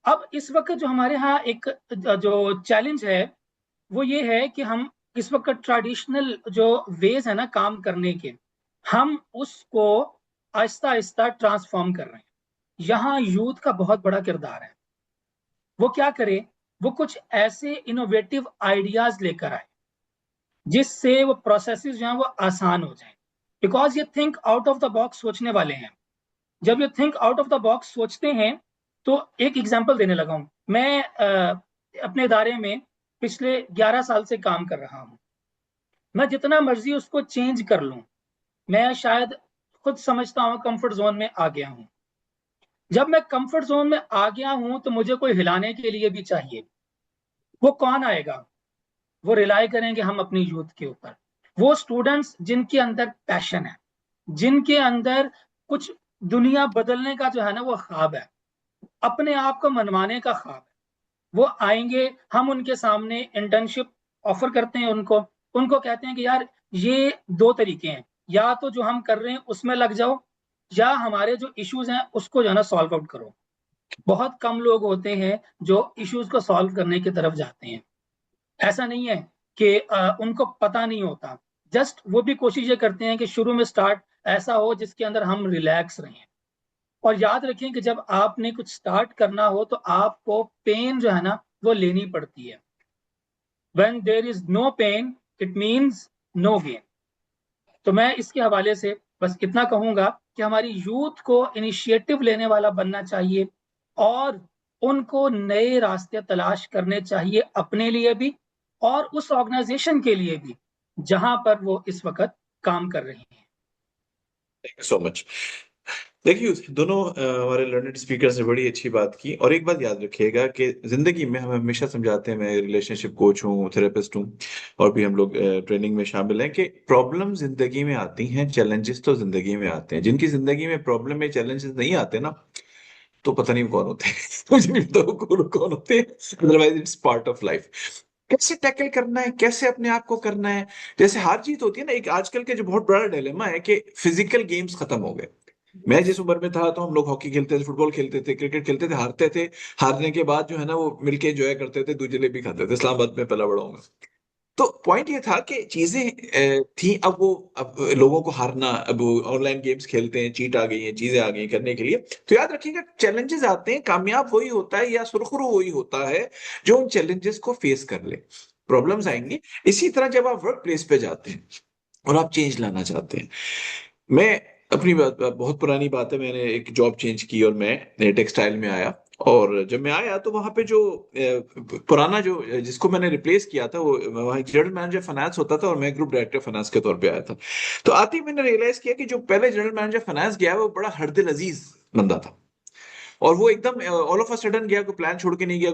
अब इस वक्त जो हमारे यहाँ एक जो चैलेंज है वो ये है कि हम इस वक्त ट्रेडिशनल जो वेज है ना काम करने के, हम उसको आहिस्ता आहिस्ता ट्रांसफॉर्म कर रहे हैं। यहाँ यूथ का बहुत बड़ा किरदार है। वो क्या करे, वो कुछ ऐसे इनोवेटिव आइडियाज लेकर आए जिससे वो प्रोसेसेस जो हैं वो आसान हो जाएं, बिकॉज ये think out of the box सोचने वाले हैं। जब ये think out of the box सोचते हैं तो एक एग्जांपल देने लगा हूं मैं। अपने इदारे में पिछले 11 साल से काम कर रहा हूं। मैं जितना मर्जी उसको चेंज कर लूं, मैं शायद खुद समझता हूं कंफर्ट जोन में आ गया हूं। जब मैं कंफर्ट जोन में आ गया हूं तो मुझे कोई हिलाने के लिए भी चाहिए। वो कौन आएगा? वो रिलाई करेंगे हम अपनी यूथ के ऊपर। वो स्टूडेंट्स जिनके अंदर पैशन है, जिनके अंदर कुछ दुनिया बदलने का जो है ना वो ख्वाब है, अपने आप को मनवाने का ख्वाब है, वो आएंगे। हम उनके सामने इंटर्नशिप ऑफर करते हैं उनको कहते हैं कि यार ये दो तरीके हैं, या तो जो हम कर रहे हैं उसमें लग जाओ, या हमारे जो इश्यूज हैं उसको जो है ना सॉल्व आउट करो। बहुत कम लोग होते हैं जो इश्यूज को सॉल्व करने की तरफ जाते हैं। ऐसा नहीं है कि उनको पता नहीं होता, जस्ट वो भी कोशिश ये करते हैं कि शुरू में स्टार्ट ऐसा हो जिसके अंदर हम रिलैक्स रहें। और याद रखें कि जब आपने कुछ स्टार्ट करना हो तो आपको पेन जो है ना वो लेनी पड़ती है। When there is no pain, it means no gain। तो मैं इसके हवाले से बस इतना कहूंगा कि हमारी यूथ को इनिशिएटिव लेने वाला बनना चाहिए और उनको नए रास्ते तलाश करने चाहिए, अपने लिए भी और उस ऑर्गेनाइजेशन के लिए भी जहां पर वो इस वक्त काम कर रहे हैं। Thank you so much. देखिए दोनों हमारे लर्नेड स्पीकर्स ने बड़ी अच्छी बात की, और एक बात याद रखिएगा कि जिंदगी में हम हमेशा समझाते हैं, मैं रिलेशनशिप कोच हूँ, थेरेपिस्ट हूँ, और भी हम लोग ट्रेनिंग में शामिल हैं, कि प्रॉब्लम जिंदगी में आती हैं, चैलेंजेस तो जिंदगी में आते हैं। जिनकी जिंदगी में प्रॉब्लम में चैलेंजेस नहीं आते ना, तो पता नहीं कौन होते हैं। मुझे नहीं पता वो कौन होते हैं, otherwise it's part of life. कैसे टैकल करना है, कैसे अपने आप को करना है। जैसे हार जीत होती है ना, एक आजकल के जो बहुत बड़ा डिलेमा है कि फिजिकल गेम्स खत्म हो गए। मैं जिस उम्र में था तो हम लोग हॉकी खेलते थे, फुटबॉल खेलते थे, क्रिकेट खेलते थे, हारते थे। हारने के बाद जो है ना वो मिलके एंजॉय करते थे, दूध जलेबी खाते थे। इस्लामाबाद में पला बड़ा हूँ मैं। तो पॉइंट ये था कि चीजें थी। अब लोगों को हारना, अब ऑनलाइन गेम्स खेलते हैं, चीट आ गई है, चीजें आ गई करने के लिए। तो याद रखिएगा, चैलेंजेस आते हैं, कामयाब वही होता है या सुरखरू वही होता है जो उन चैलेंजेस को फेस कर ले। प्रॉब्लम्स आएंगी। इसी तरह जब आप वर्क प्लेस पे जाते हैं और आप चेंज लाना चाहते हैं, मैं अपनी बहुत पुरानी बात है, मैंने एक जॉब चेंज की और मैं टेक्सटाइल में आया। और जब मैं आया तो वहां पे जो पुराना जो जिसको मैंने रिप्लेस किया था, वो वहाँ जनरल मैनेजर फाइनेंस होता था और मैं ग्रुप डायरेक्टर फाइनेंस के तौर पे आया था। तो आते ही मैंने रियलाइज किया कि जो पहले जनरल मैनेजर फाइनेंस गया वो बड़ा हरदिल अजीज बंदा था। और वो एकदम ऑल ऑफ अ सडन गया, कोई प्लान छोड़ के नहीं गया,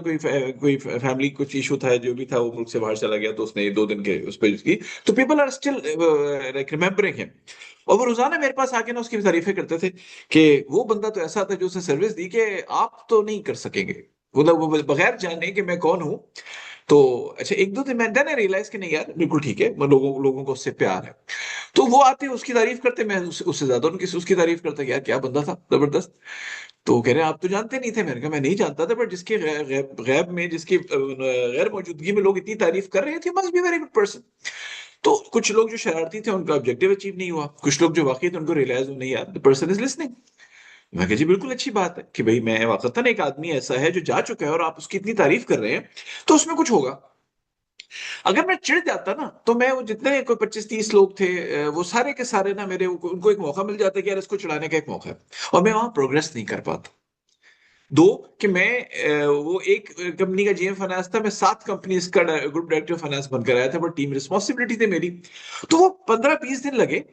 कोई फैमिली कुछ इशू था, जो भी था वो मुल्क से बाहर चला गया, तो उसने 2 दिन के उस पर की। तो people are still like remembering him. और वो रोजाना मेरे पास आके ना उसकी तारीफें करते थे कि वो बंदा तो ऐसा था जो उसने सर्विस दी कि आप तो नहीं कर सकेंगे, मतलब वो बगैर जाने कि मैं कौन हूँ। तो अच्छा, 1-2 दिन मैंने रियलाइज कि नहीं यार बिल्कुल ठीक है, लोगों लोगों को उससे प्यार है। तो वो आते उसकी तारीफ करते, मैं उससे ज्यादा उनकी उसकी तारीफ करता कि यार क्या बंदा था, जबरदस्त। तो कह रहे हैं आप तो जानते नहीं थे। मैंने कहा मैं नहीं जानता था, पर जिसके गैब में, जिसकी गैर मौजूदगी में लोग इतनी तारीफ कर रहे थे, must be very good person. तो कुछ लोग जो शरारती थे उनका ऑब्जेक्टिव अचीव नहीं हुआ, कुछ लोग जो वाकई थे उनको रियलाइज हो नहीं यार द पर्सन इज लिसनिंग। मैं कहा जी बिल्कुल अच्छी बात है कि भाई मैं वाकई एक आदमी ऐसा है जो जा चुका है और आप उसकी इतनी तारीफ कर रहे हैं, तो उसमें कुछ होगा। अगर मैं चिढ़ जाता ना, तो मैं वो जितने कोई 25-30 लोग थे वो सारे के सारे ना मेरे उनको एक मौका मिल जाता कि यार इसको चिढ़ाने का एक मौका है, और मैं वहां प्रोग्रेस नहीं कर पाता। दो, कि मैं वो एक कंपनी का जीएम फाइनेंस था, मैं 7 कंपनी का ग्रुप डायरेक्टर फाइनेंस बनकर आया था, बट टीम रिस्पॉन्सिबिलिटी थी मेरी। तो वो 15-20 दिन लगे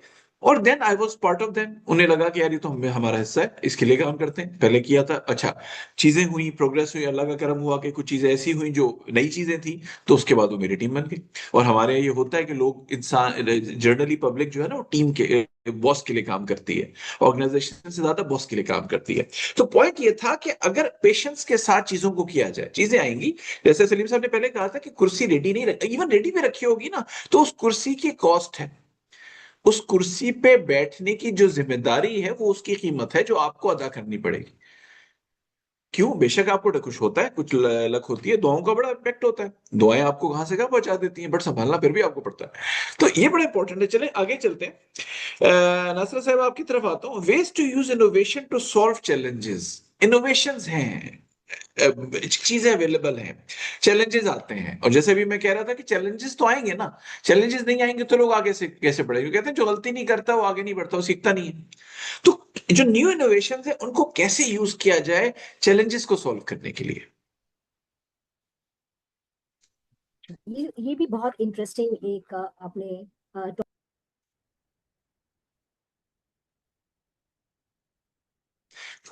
और then I was part of them. उन्हें लगा कि यार ये तो हमारा हिस्सा है, इसके लिए काम करते हैं, पहले किया था। अच्छा, चीजें हुई, प्रोग्रेस हुई, अल्लाह का करम हुआ कि कुछ चीजें ऐसी हुई जो नई चीजें थी, तो उसके बाद वो मेरी टीम बन गई। और हमारे यहाँ ये होता है कि लोग, इंसान, जनरली पब्लिक जो है ना, वो टीम के बॉस के लिए काम करती है, ऑर्गेनाइजेशन से ज्यादा बॉस के लिए काम करती है। तो पॉइंट ये था कि अगर पेशेंस के साथ चीजों को किया जाए, चीजें आएंगी। जैसे सलीम साहब ने पहले कहा था कि कुर्सी रेडी नहीं रखी, इवन रेडी भी रखी होगी ना, तो उस कुर्सी की कॉस्ट है, उस कुर्सी पे बैठने की जो जिम्मेदारी है वो उसकी कीमत है जो आपको अदा करनी पड़ेगी। क्यों? बेशक आपको कुछ होता है, कुछ लक होती है, दुआओं का बड़ा इम्पैक्ट होता है, दुआएं आपको कहां से कहां पहुंचा देती हैं, बट संभालना फिर भी आपको पड़ता है। तो ये बड़ा इंपॉर्टेंट है। चलें आगे चलते हैं। नासर साहब आपकी तरफ आता हूँ। Ways to use innovation to solve challenges. Innovations हैं, चीजें अवेलेबल हैं, चैलेंजेस आते हैं। और जैसे भी मैं कह रहा था कि चैलेंजेस तो आएंगे ना, चैलेंजेस नहीं आएंगे तो लोग आगे से कैसे बढ़ेंगे? कहते हैं जो गलती नहीं करता वो आगे नहीं बढ़ता, वो सीखता नहीं है। तो जो न्यू इनोवेशन है उनको कैसे यूज किया जाए चैलेंजेस को सॉल्व करने के लिए? ये भी बहुत इंटरेस्टिंग एक आपने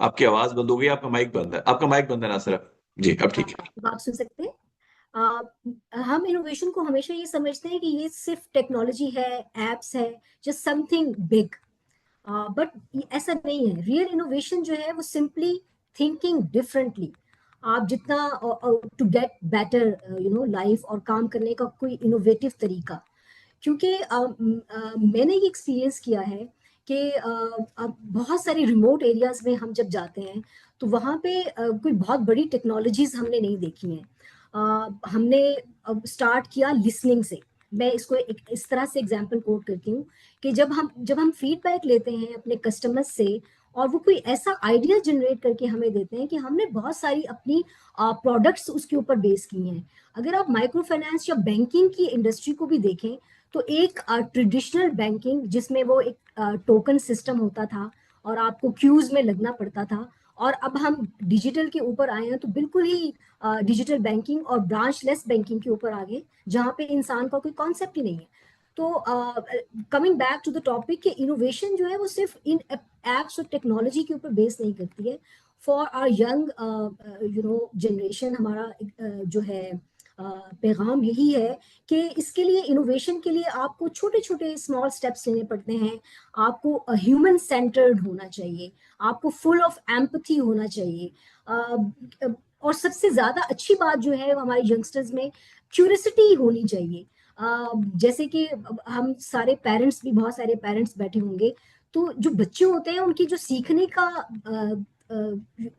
आपकी आवाज बंद हो गई, आपका माइक बंद है, आपका माइक बंद है ना सर? जी अब ठीक है। आप सुन सकते हैं। हम इनोवेशन को हमेशा ये समझते हैं कि ये सिर्फ टेक्नोलॉजी है, एप्स है, जस्ट समथिंग बिग। बट ऐसा नहीं है। रियल इनोवेशन जो है वो सिंपली थिंकिंग डिफरेंटली। आप जितना टू गेट बेटर लाइफ और काम करने का कोई इनोवेटिव तरीका। क्योंकि मैंने ये एक्सपीरियंस किया है कि अब बहुत सारी रिमोट एरियाज में हम जब जाते हैं तो वहाँ पे कोई बहुत बड़ी टेक्नोलॉजीज हमने नहीं देखी हैं। हमने अब स्टार्ट किया लिसनिंग से। मैं इसको इस तरह से एग्जांपल कोट करती हूँ कि जब हम फीडबैक लेते हैं अपने कस्टमर्स से और वो कोई ऐसा आइडिया जनरेट करके हमें देते हैं कि हमने बहुत सारी अपनी प्रोडक्ट्स उसके ऊपर बेस की हैं। अगर आप माइक्रो फाइनेंस या बैंकिंग की इंडस्ट्री को भी देखें तो एक ट्रेडिशनल बैंकिंग जिसमें वो एक टोकन सिस्टम होता था और आपको क्यूज में लगना पड़ता था, और अब हम डिजिटल के ऊपर आए हैं तो बिल्कुल ही डिजिटल बैंकिंग और ब्रांचलेस बैंकिंग के ऊपर आ गए जहाँ पे इंसान का कोई कॉन्सेप्ट ही नहीं है। तो coming back to the topic कि इनोवेशन जो है वो सिर्फ इन एप्स और टेक्नोलॉजी के ऊपर बेस नहीं करती है। फॉर आवर यंग जनरेशन हमारा जो है पैगाम यही है कि इसके लिए इनोवेशन के लिए आपको छोटे छोटे स्मॉल स्टेप्स लेने पड़ते हैं। आपको ह्यूमन सेंटर्ड होना चाहिए, आपको फुल ऑफ एम्पथी होना चाहिए, और सबसे ज्यादा अच्छी बात जो है हमारे यंगस्टर्स में क्यूरियोसिटी होनी चाहिए। जैसे कि हम सारे पेरेंट्स भी, बहुत सारे पेरेंट्स बैठे होंगे, तो जो बच्चे होते हैं उनकी जो सीखने का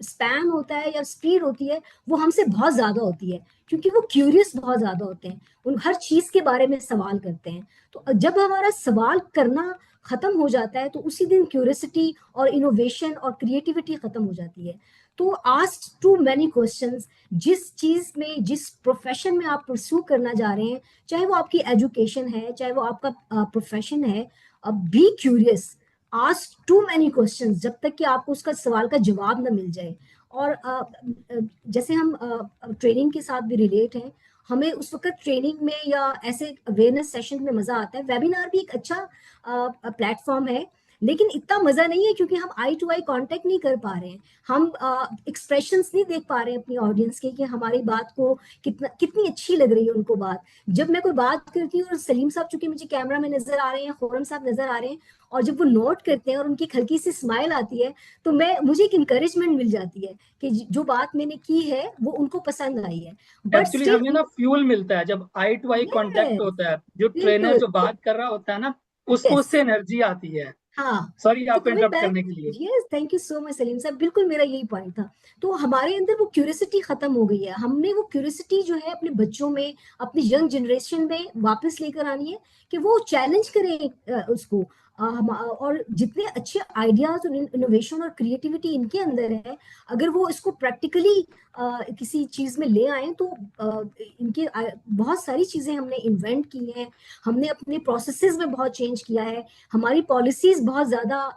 स्पैन होता है या स्पीड होती है वो हमसे बहुत ज्यादा होती है, क्योंकि वो क्यूरियस बहुत ज्यादा होते हैं, उन हर चीज के बारे में सवाल करते हैं। तो जब हमारा सवाल करना खत्म हो जाता है तो उसी दिन क्यूरियोसिटी और इनोवेशन और क्रिएटिविटी खत्म हो जाती है। तो आस्क टू मेनी क्वेश्चंस। जिस चीज में, जिस प्रोफेशन में आप परस्यू करना जा रहे हैं, चाहे वो आपकी एजुकेशन है, चाहे वो आपका प्रोफेशन है, be curious, ask too many questions जब तक कि आपको उसका सवाल का जवाब ना मिल जाए। और जैसे हम ट्रेनिंग के साथ भी रिलेट हैं, हमें उस वक्त ट्रेनिंग में या ऐसे अवेयरनेस सेशन में मजा आता है। वेबिनार भी एक अच्छा प्लेटफॉर्म है, लेकिन इतना मजा नहीं है क्योंकि हम आई टू आई कांटेक्ट नहीं कर पा रहे हैं। हम एक्सप्रेशंस नहीं देख पा रहे हैं अपनी ऑडियंस के कि हमारी बात को कितनी अच्छी लग रही है उनको बात। जब मैं कोई बात करती हूँ और सलीम साहब चूंकि मुझे कैमरा में नजर आ रहे हैं, खुर्रम साहब नजर आ रहे हैं, और जब वो नोट करते हैं और उनकी हल्की सी स्माइल आती है तो मुझे एक इंकरेजमेंट मिल जाती है कि जो बात मैंने की है वो उनको पसंद आई है। बट एक्चुअली स्टिल हमें ना फ्यूल मिलता है जब आई टू आई कांटेक्ट होता है, जो ट्रेनर बिल्कुल, जो बात कर रहा होता है ना, उसको यस, उससे एनर्जी आती है। हाँ। सॉरी तो आपको कमिंग इंटरप्ट बैक, करने के लिए। Yes, thank you so much Salim साहब, बिल्कुल मेरा यही पॉइंट था। तो हमारे अंदर वो क्यूरियोसिटी खत्म हो गई है। हमने वो क्यूरियोसिटी जो है अपने बच्चों में, अपनी यंग जनरेशन में वापस लेकर आनी है कि वो चैलेंज करें उसको। और जितने अच्छे आइडियाज और इनोवेशन और क्रिएटिविटी इनके अंदर है, अगर वो इसको प्रैक्टिकली किसी चीज में ले आए तो इनके बहुत सारी चीजें हमने इन्वेंट की हैं। हमने अपने प्रोसेसेस में बहुत चेंज किया है, हमारी पॉलिसीज बहुत ज्यादा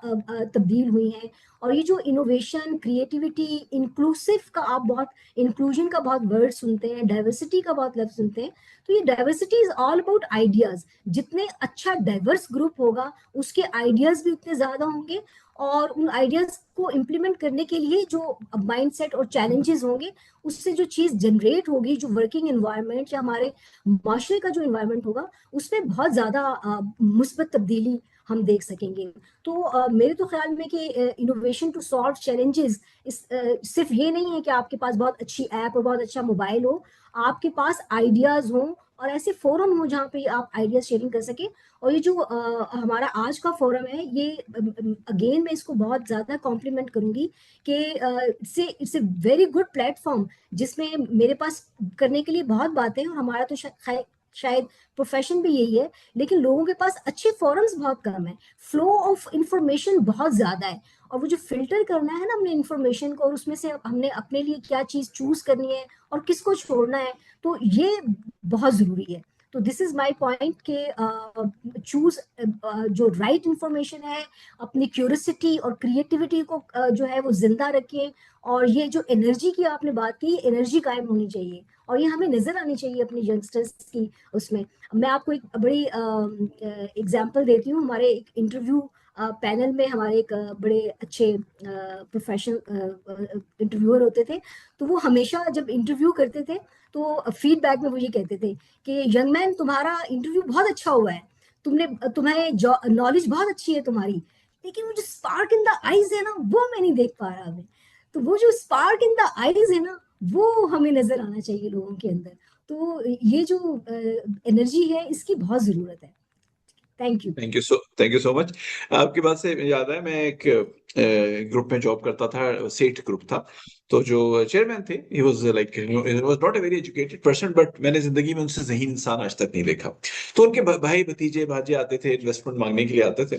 तब्दील हुई हैं। और ये जो इनोवेशन, क्रिएटिविटी, इंक्लूसिव का आप बहुत, इंक्लूजन का बहुत वर्ड सुनते हैं, डाइवर्सिटी का बहुत लफ्ज सुनते हैं, तो ये diversity is all about ideas. जितने अच्छा डाइवर्स ग्रुप होगा उसके आइडियाज भी उतने ज्यादा होंगे, और उन आइडियाज को इम्प्लीमेंट करने के लिए जो माइंडसेट और चैलेंजेस होंगे, उससे जो चीज जनरेट होगी, जो वर्किंग एनवायरनमेंट या हमारे माशरे का जो एनवायरनमेंट होगा, उसमें बहुत ज्यादा मुस्बत तब्दीली हम देख सकेंगे। तो मेरे तो ख्याल में कि इनोवेशन टू सॉल्व चैलेंजेस सिर्फ ये नहीं है कि आपके पास बहुत अच्छी ऐप और बहुत अच्छा मोबाइल हो, आपके पास आइडियाज हो और ऐसे फोरम हो जहाँ पे आप आइडिया शेयरिंग कर सके। और ये जो हमारा आज का फोरम है, ये अगेन मैं इसको बहुत ज्यादा कॉम्प्लीमेंट करूंगी कि it's a very good platform, जिसमें मेरे पास करने के लिए बहुत बातें हैं, और हमारा तो शायद प्रोफेशन भी यही है, लेकिन लोगों के पास अच्छे फोरम्स बहुत कम है, फ्लो ऑफ इंफॉर्मेशन बहुत ज्यादा है, और वो जो फिल्टर करना है ना हमने इंफॉर्मेशन को, और उसमें से हमने अपने लिए क्या चीज चूज करनी है और किसको छोड़ना है, तो ये बहुत जरूरी है। तो दिस इज माय पॉइंट कि चूज जो राइट इंफॉर्मेशन है, अपनी क्यूरियोसिटी और क्रिएटिविटी को जो है वो जिंदा रखें, और ये जो एनर्जी की आपने बात की, एनर्जी कायम होनी चाहिए, और ये हमें नजर आनी चाहिए अपनी यंगस्टर्स की उसमें। मैं आपको एक बड़ी एग्जांपल देती हूँ। हमारे एक इंटरव्यू पैनल में हमारे एक बड़े अच्छे प्रोफेशनल इंटरव्यूअर होते थे, तो वो हमेशा जब इंटरव्यू करते थे तो फीडबैक में वो ये कहते थे कि यंग मैन, तुम्हारा इंटरव्यू बहुत अच्छा हुआ है, तुम्हें नॉलेज बहुत अच्छी है तुम्हारी, लेकिन वो जो स्पार्क इन द आईज है ना, वो मैं नहीं देख पा रहा अभी। तो वो जो स्पार्क इन द आईज है ना, वो हमें नजर आना चाहिए लोगों के अंदर। तो ये जो एनर्जी है, इसकी बहुत जरूरत है। Thank you. Thank you so much. आपकी बात से याद है, मैं एक ग्रुप में जॉब करता था, सेठ ग्रुप था। तो जो चेयरमैन थे, he was like, he was not a very educated person, but मैंने जिंदगी में उनसे ज़हीन इंसान आज तक नहीं देखा। तो उनके भाई भतीजे भांजे आते थे, इन्वेस्टमेंट मांगने के लिए आते थे।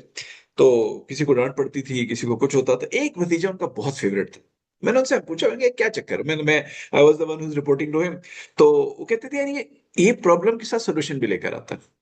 तो किसी को डांट पड़ती थी, किसी को कुछ होता था। एक भतीजा उनका बहुत फेवरेट था। मैंने उनसे पूछा, मैंने क्या चक्कर, मैं I was the one who is reporting to him. तो वो कहते थे, यार ये प्रॉब्लम के साथ सोल्यूशन भी लेकर आता है।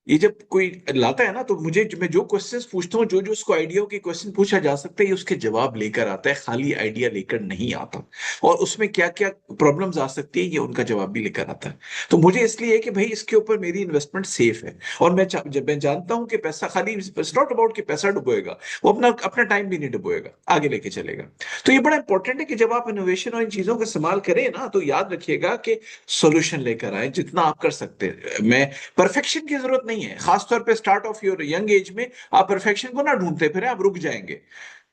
ये जब कोई लाता है ना, तो मैं जो क्वेश्चंस पूछता हूँ, जो जो उसको आइडिया के क्वेश्चन पूछा जा सकता है, ये उसके जवाब लेकर आता है, खाली आइडिया लेकर नहीं आता। और उसमें क्या क्या प्रॉब्लम्स आ सकती है, ये उनका जवाब भी लेकर आता है। तो मुझे इसलिए है कि भाई इसके ऊपर मेरी इन्वेस्टमेंट सेफ है, और जब मैं जानता हूं कि पैसा खाली, इट्स नॉट अबाउट कि पैसा डुबोएगा, वो अपना टाइम भी नहीं डुबोएगा, आगे लेके चलेगा। तो ये बड़ा इंपॉर्टेंट है कि जब आप इनोवेशन और इन चीजों का इस्तेमाल करें ना, तो याद रखिएगा कि सोल्यूशन लेकर आए जितना आप कर सकते हैं। मैं परफेक्शन की जरूरत नहीं है, खासतौर पे start of your young age में आप परफेक्शन को ना ढूंढते फिर आप रुक जाएंगे।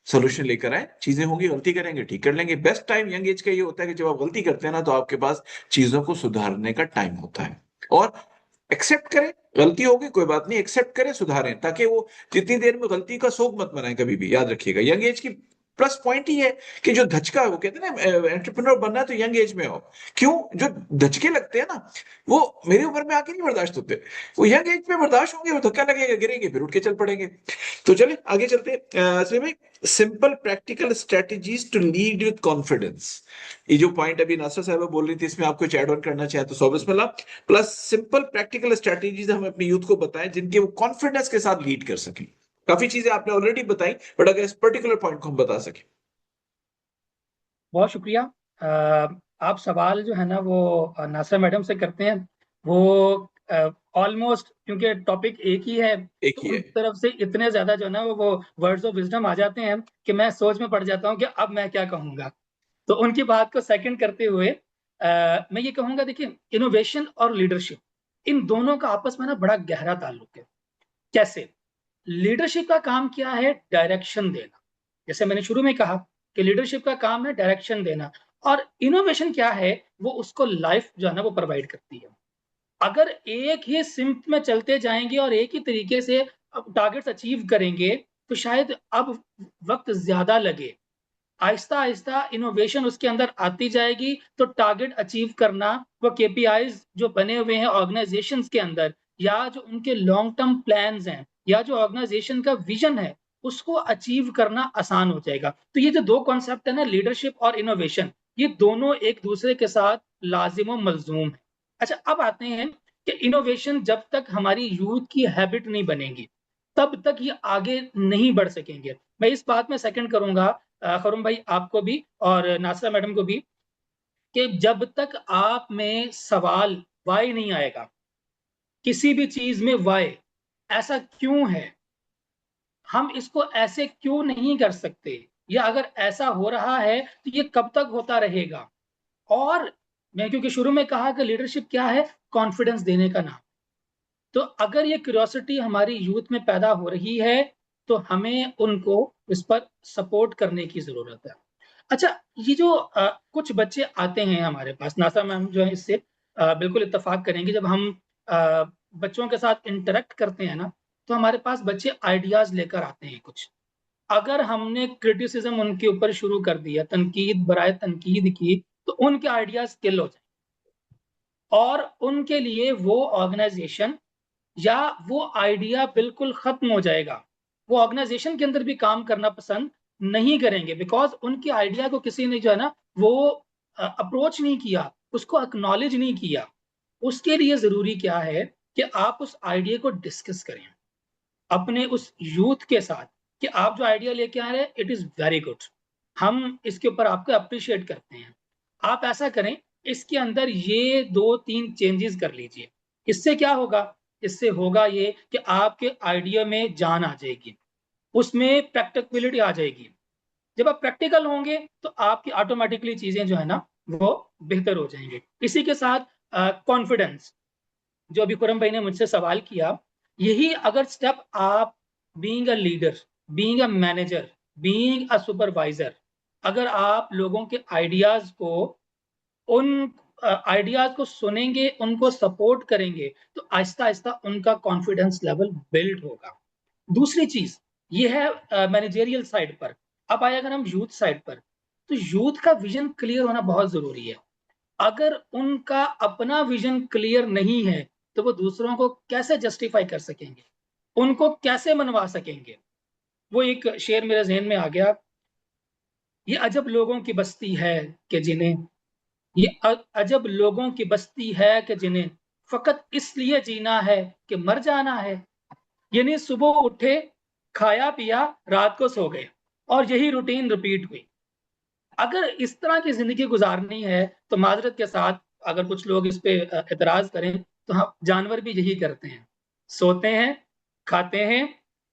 सोल्यूशन लेकर आए, चीजें होंगी, गलती करेंगे, ठीक कर लेंगे। बेस्ट टाइम यंग एज का ये होता है कि जब आप गलती करते हैं ना, तो आपके पास चीजों को सुधारने का टाइम होता है। और एक्सेप्ट करें, गलती होगी कोई बात नहीं, एक्सेप्ट करें, सुधारें, ताकि वो जितनी देर में गलती का शोक मत मनाएं कभी भी। याद रखिएगा, यंग एज की प्लस पॉइंट ही है कि जो धचका, वो कहते हैं ना, एंटरप्रेन्योर बनना है तो यंग एज में हो। क्यों? जो धचके लगते हैं ना, वो मेरी उम्र में आके नहीं बर्दाश्त होते, वो यंग एज में बर्दाश्त होंगे। वो धक्का लगेगा, गिरेंगे, फिर उठ के चल पड़ेंगे। तो चलिए आगे चलते हैं। Simple practical strategies to lead with confidence, ये जो पॉइंट अभी नासर साहब बोल रही थी, इसमें आपको कुछ ऐड ऑन करना चाहे तो सौ बिस्मिल्लाह। प्लस सिंपल प्रैक्टिकल स्ट्रेटेजीज हम अपने यूथ को बताएं जिनके वो कॉन्फिडेंस के साथ लीड कर सकें। काफी चीजें आपने ऑलरेडी बताई, बट अगर इस पर्टिकुलर पॉइंट को हम बता सकें। बहुत शुक्रिया। आप सवाल जो है ना वो नासर मैडम से करते हैं, वो ऑलमोस्ट, क्योंकि टॉपिक एक ही है, एक तो ही है। उनकी तरफ से इतने ज्यादा जो है ना वो वर्ड्स ऑफ विजडम आ जाते हैं कि मैं सोच में पड़ जाता हूँ कि अब मैं क्या कहूँगा। तो उनकी बात को सेकंड करते हुए मैं ये कहूँगा, देखिए, इनोवेशन और लीडरशिप, इन दोनों का आपस में ना बड़ा गहरा ताल्लुक है। कैसे? लीडरशिप का काम क्या है? डायरेक्शन देना। जैसे मैंने शुरू में कहा कि लीडरशिप का काम है डायरेक्शन देना, और इनोवेशन क्या है? वो उसको लाइफ जो है ना वो प्रोवाइड करती है। अगर एक ही सिम्त में चलते जाएंगे और एक ही तरीके से टारगेट्स अचीव करेंगे, तो शायद अब वक्त ज्यादा लगे। आहिस्ता आहिस्ता इनोवेशन उसके अंदर आती जाएगी, तो टारगेट अचीव करना, वो केपीआईज जो बने हुए हैं ऑर्गेनाइजेशंस के अंदर, या जो उनके लॉन्ग टर्म प्लान्स हैं, या जो ऑर्गेनाइजेशन का विजन है, उसको अचीव करना आसान हो जाएगा। तो ये जो दो कॉन्सेप्ट है ना, लीडरशिप और इनोवेशन, ये दोनों एक दूसरे के साथ लाजिम और मलजूम है। अच्छा, अब आते हैं कि इनोवेशन जब तक हमारी यूथ की हैबिट नहीं बनेगी, तब तक ये आगे नहीं बढ़ सकेंगे। मैं इस बात में सेकंड करूंगा खुरम भाई आपको भी और नासरा मैडम को भी, कि जब तक आप में सवाल वाई नहीं आएगा, किसी भी चीज में वाई, ऐसा क्यों है, हम इसको ऐसे क्यों नहीं कर सकते, या अगर ऐसा हो रहा है तो ये कब तक होता रहेगा। और मैं क्योंकि शुरू में कहा कि लीडरशिप क्या है, कॉन्फिडेंस देने का नाम। तो अगर ये क्यूरियोसिटी हमारी यूथ में पैदा हो रही है तो हमें उनको इस पर सपोर्ट करने की जरूरत है। अच्छा, ये जो कुछ बच्चे आते हैं हमारे पास, नासा मैम जो है इससे बिल्कुल इत्तेफाक करेंगे, जब हम बच्चों के साथ इंटरेक्ट करते हैं ना, तो हमारे पास बच्चे आइडियाज लेकर आते हैं कुछ। अगर हमने क्रिटिसिज्म उनके ऊपर शुरू कर दिया, तनकीद बराए तनकीद की, तो उनके आइडियाज किल हो जाए और उनके लिए वो ऑर्गेनाइजेशन या वो आइडिया बिल्कुल खत्म हो जाएगा। वो ऑर्गेनाइजेशन के अंदर भी काम करना पसंद नहीं करेंगे, बिकॉज उनके आइडिया को किसी ने जो है ना वो अप्रोच नहीं किया, उसको एक्नॉलेज नहीं किया। उसके लिए जरूरी क्या है कि आप उस आइडिया को डिस्कस करें अपने उस यूथ के साथ, कि आप जो आइडिया लेके आ रहे हैं इट इज वेरी गुड, हम इसके ऊपर आपको अप्रिशिएट करते हैं। आप ऐसा करें, इसके अंदर ये 2-3 चेंजेस कर लीजिए। इससे क्या होगा, इससे होगा ये कि आपके आइडिया में जान आ जाएगी, उसमें प्रैक्टिकबिलिटी आ जाएगी। जब आप प्रैक्टिकल होंगे तो आपकी ऑटोमेटिकली चीजें जो है ना वो बेहतर हो जाएंगे। इसी के साथ कॉन्फिडेंस, जो अभी खुरम भाई ने मुझसे सवाल किया, यही अगर स्टेप आप being a leader, being a manager, being a supervisor, अगर आप लोगों के आइडियाज को, उन आइडियाज को सुनेंगे, उनको सपोर्ट करेंगे, तो आहिस्ता आहिस्ता उनका कॉन्फिडेंस लेवल बिल्ड होगा। दूसरी चीज ये है मैनेजेरियल साइड पर। अब आए अगर हम यूथ साइड पर, तो यूथ का विजन क्लियर होना बहुत जरूरी है। अगर उनका अपना विजन क्लियर नहीं है तो वो दूसरों को कैसे जस्टिफाई कर सकेंगे, उनको कैसे मनवा सकेंगे। वो एक शेर मेरे जहन में आ गया, ये अजब लोगों की बस्ती है कि जिन्हें, ये अजब लोगों की बस्ती है कि जिन्हें फकत इसलिए जीना है कि मर जाना है। यानी सुबह उठे, खाया पिया, रात को सो गए और यही रूटीन रिपीट हुई। अगर इस तरह की जिंदगी गुजारनी है तो माजरत के साथ अगर कुछ लोग इस पे एतराज करें, तो हम जानवर भी यही करते हैं, सोते हैं, खाते हैं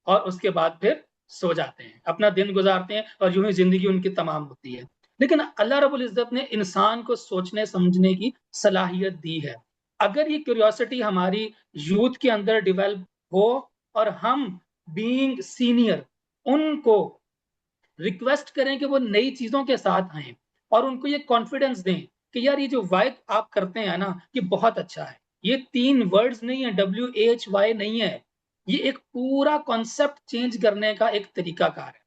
और उसके बाद फिर सो जाते हैं, अपना दिन गुजारते हैं और यूं ही जिंदगी उनकी तमाम होती है। लेकिन अल्लाह रब्बुल इज्जत ने इंसान को सोचने समझने की सलाहियत दी है। अगर ये क्यूरियोसिटी हमारी यूथ के अंदर डिवेल्प हो और हम बीइंग सीनियर उनको रिक्वेस्ट करें कि वो नई चीजों के साथ आए और उनको ये कॉन्फिडेंस दें कि यार ये जो वाई आप करते हैं ना ये बहुत अच्छा है। ये 3 वर्ड्स नहीं है, WHY नहीं है, ये एक पूरा कॉन्सेप्ट चेंज करने का एक तरीकाकार है।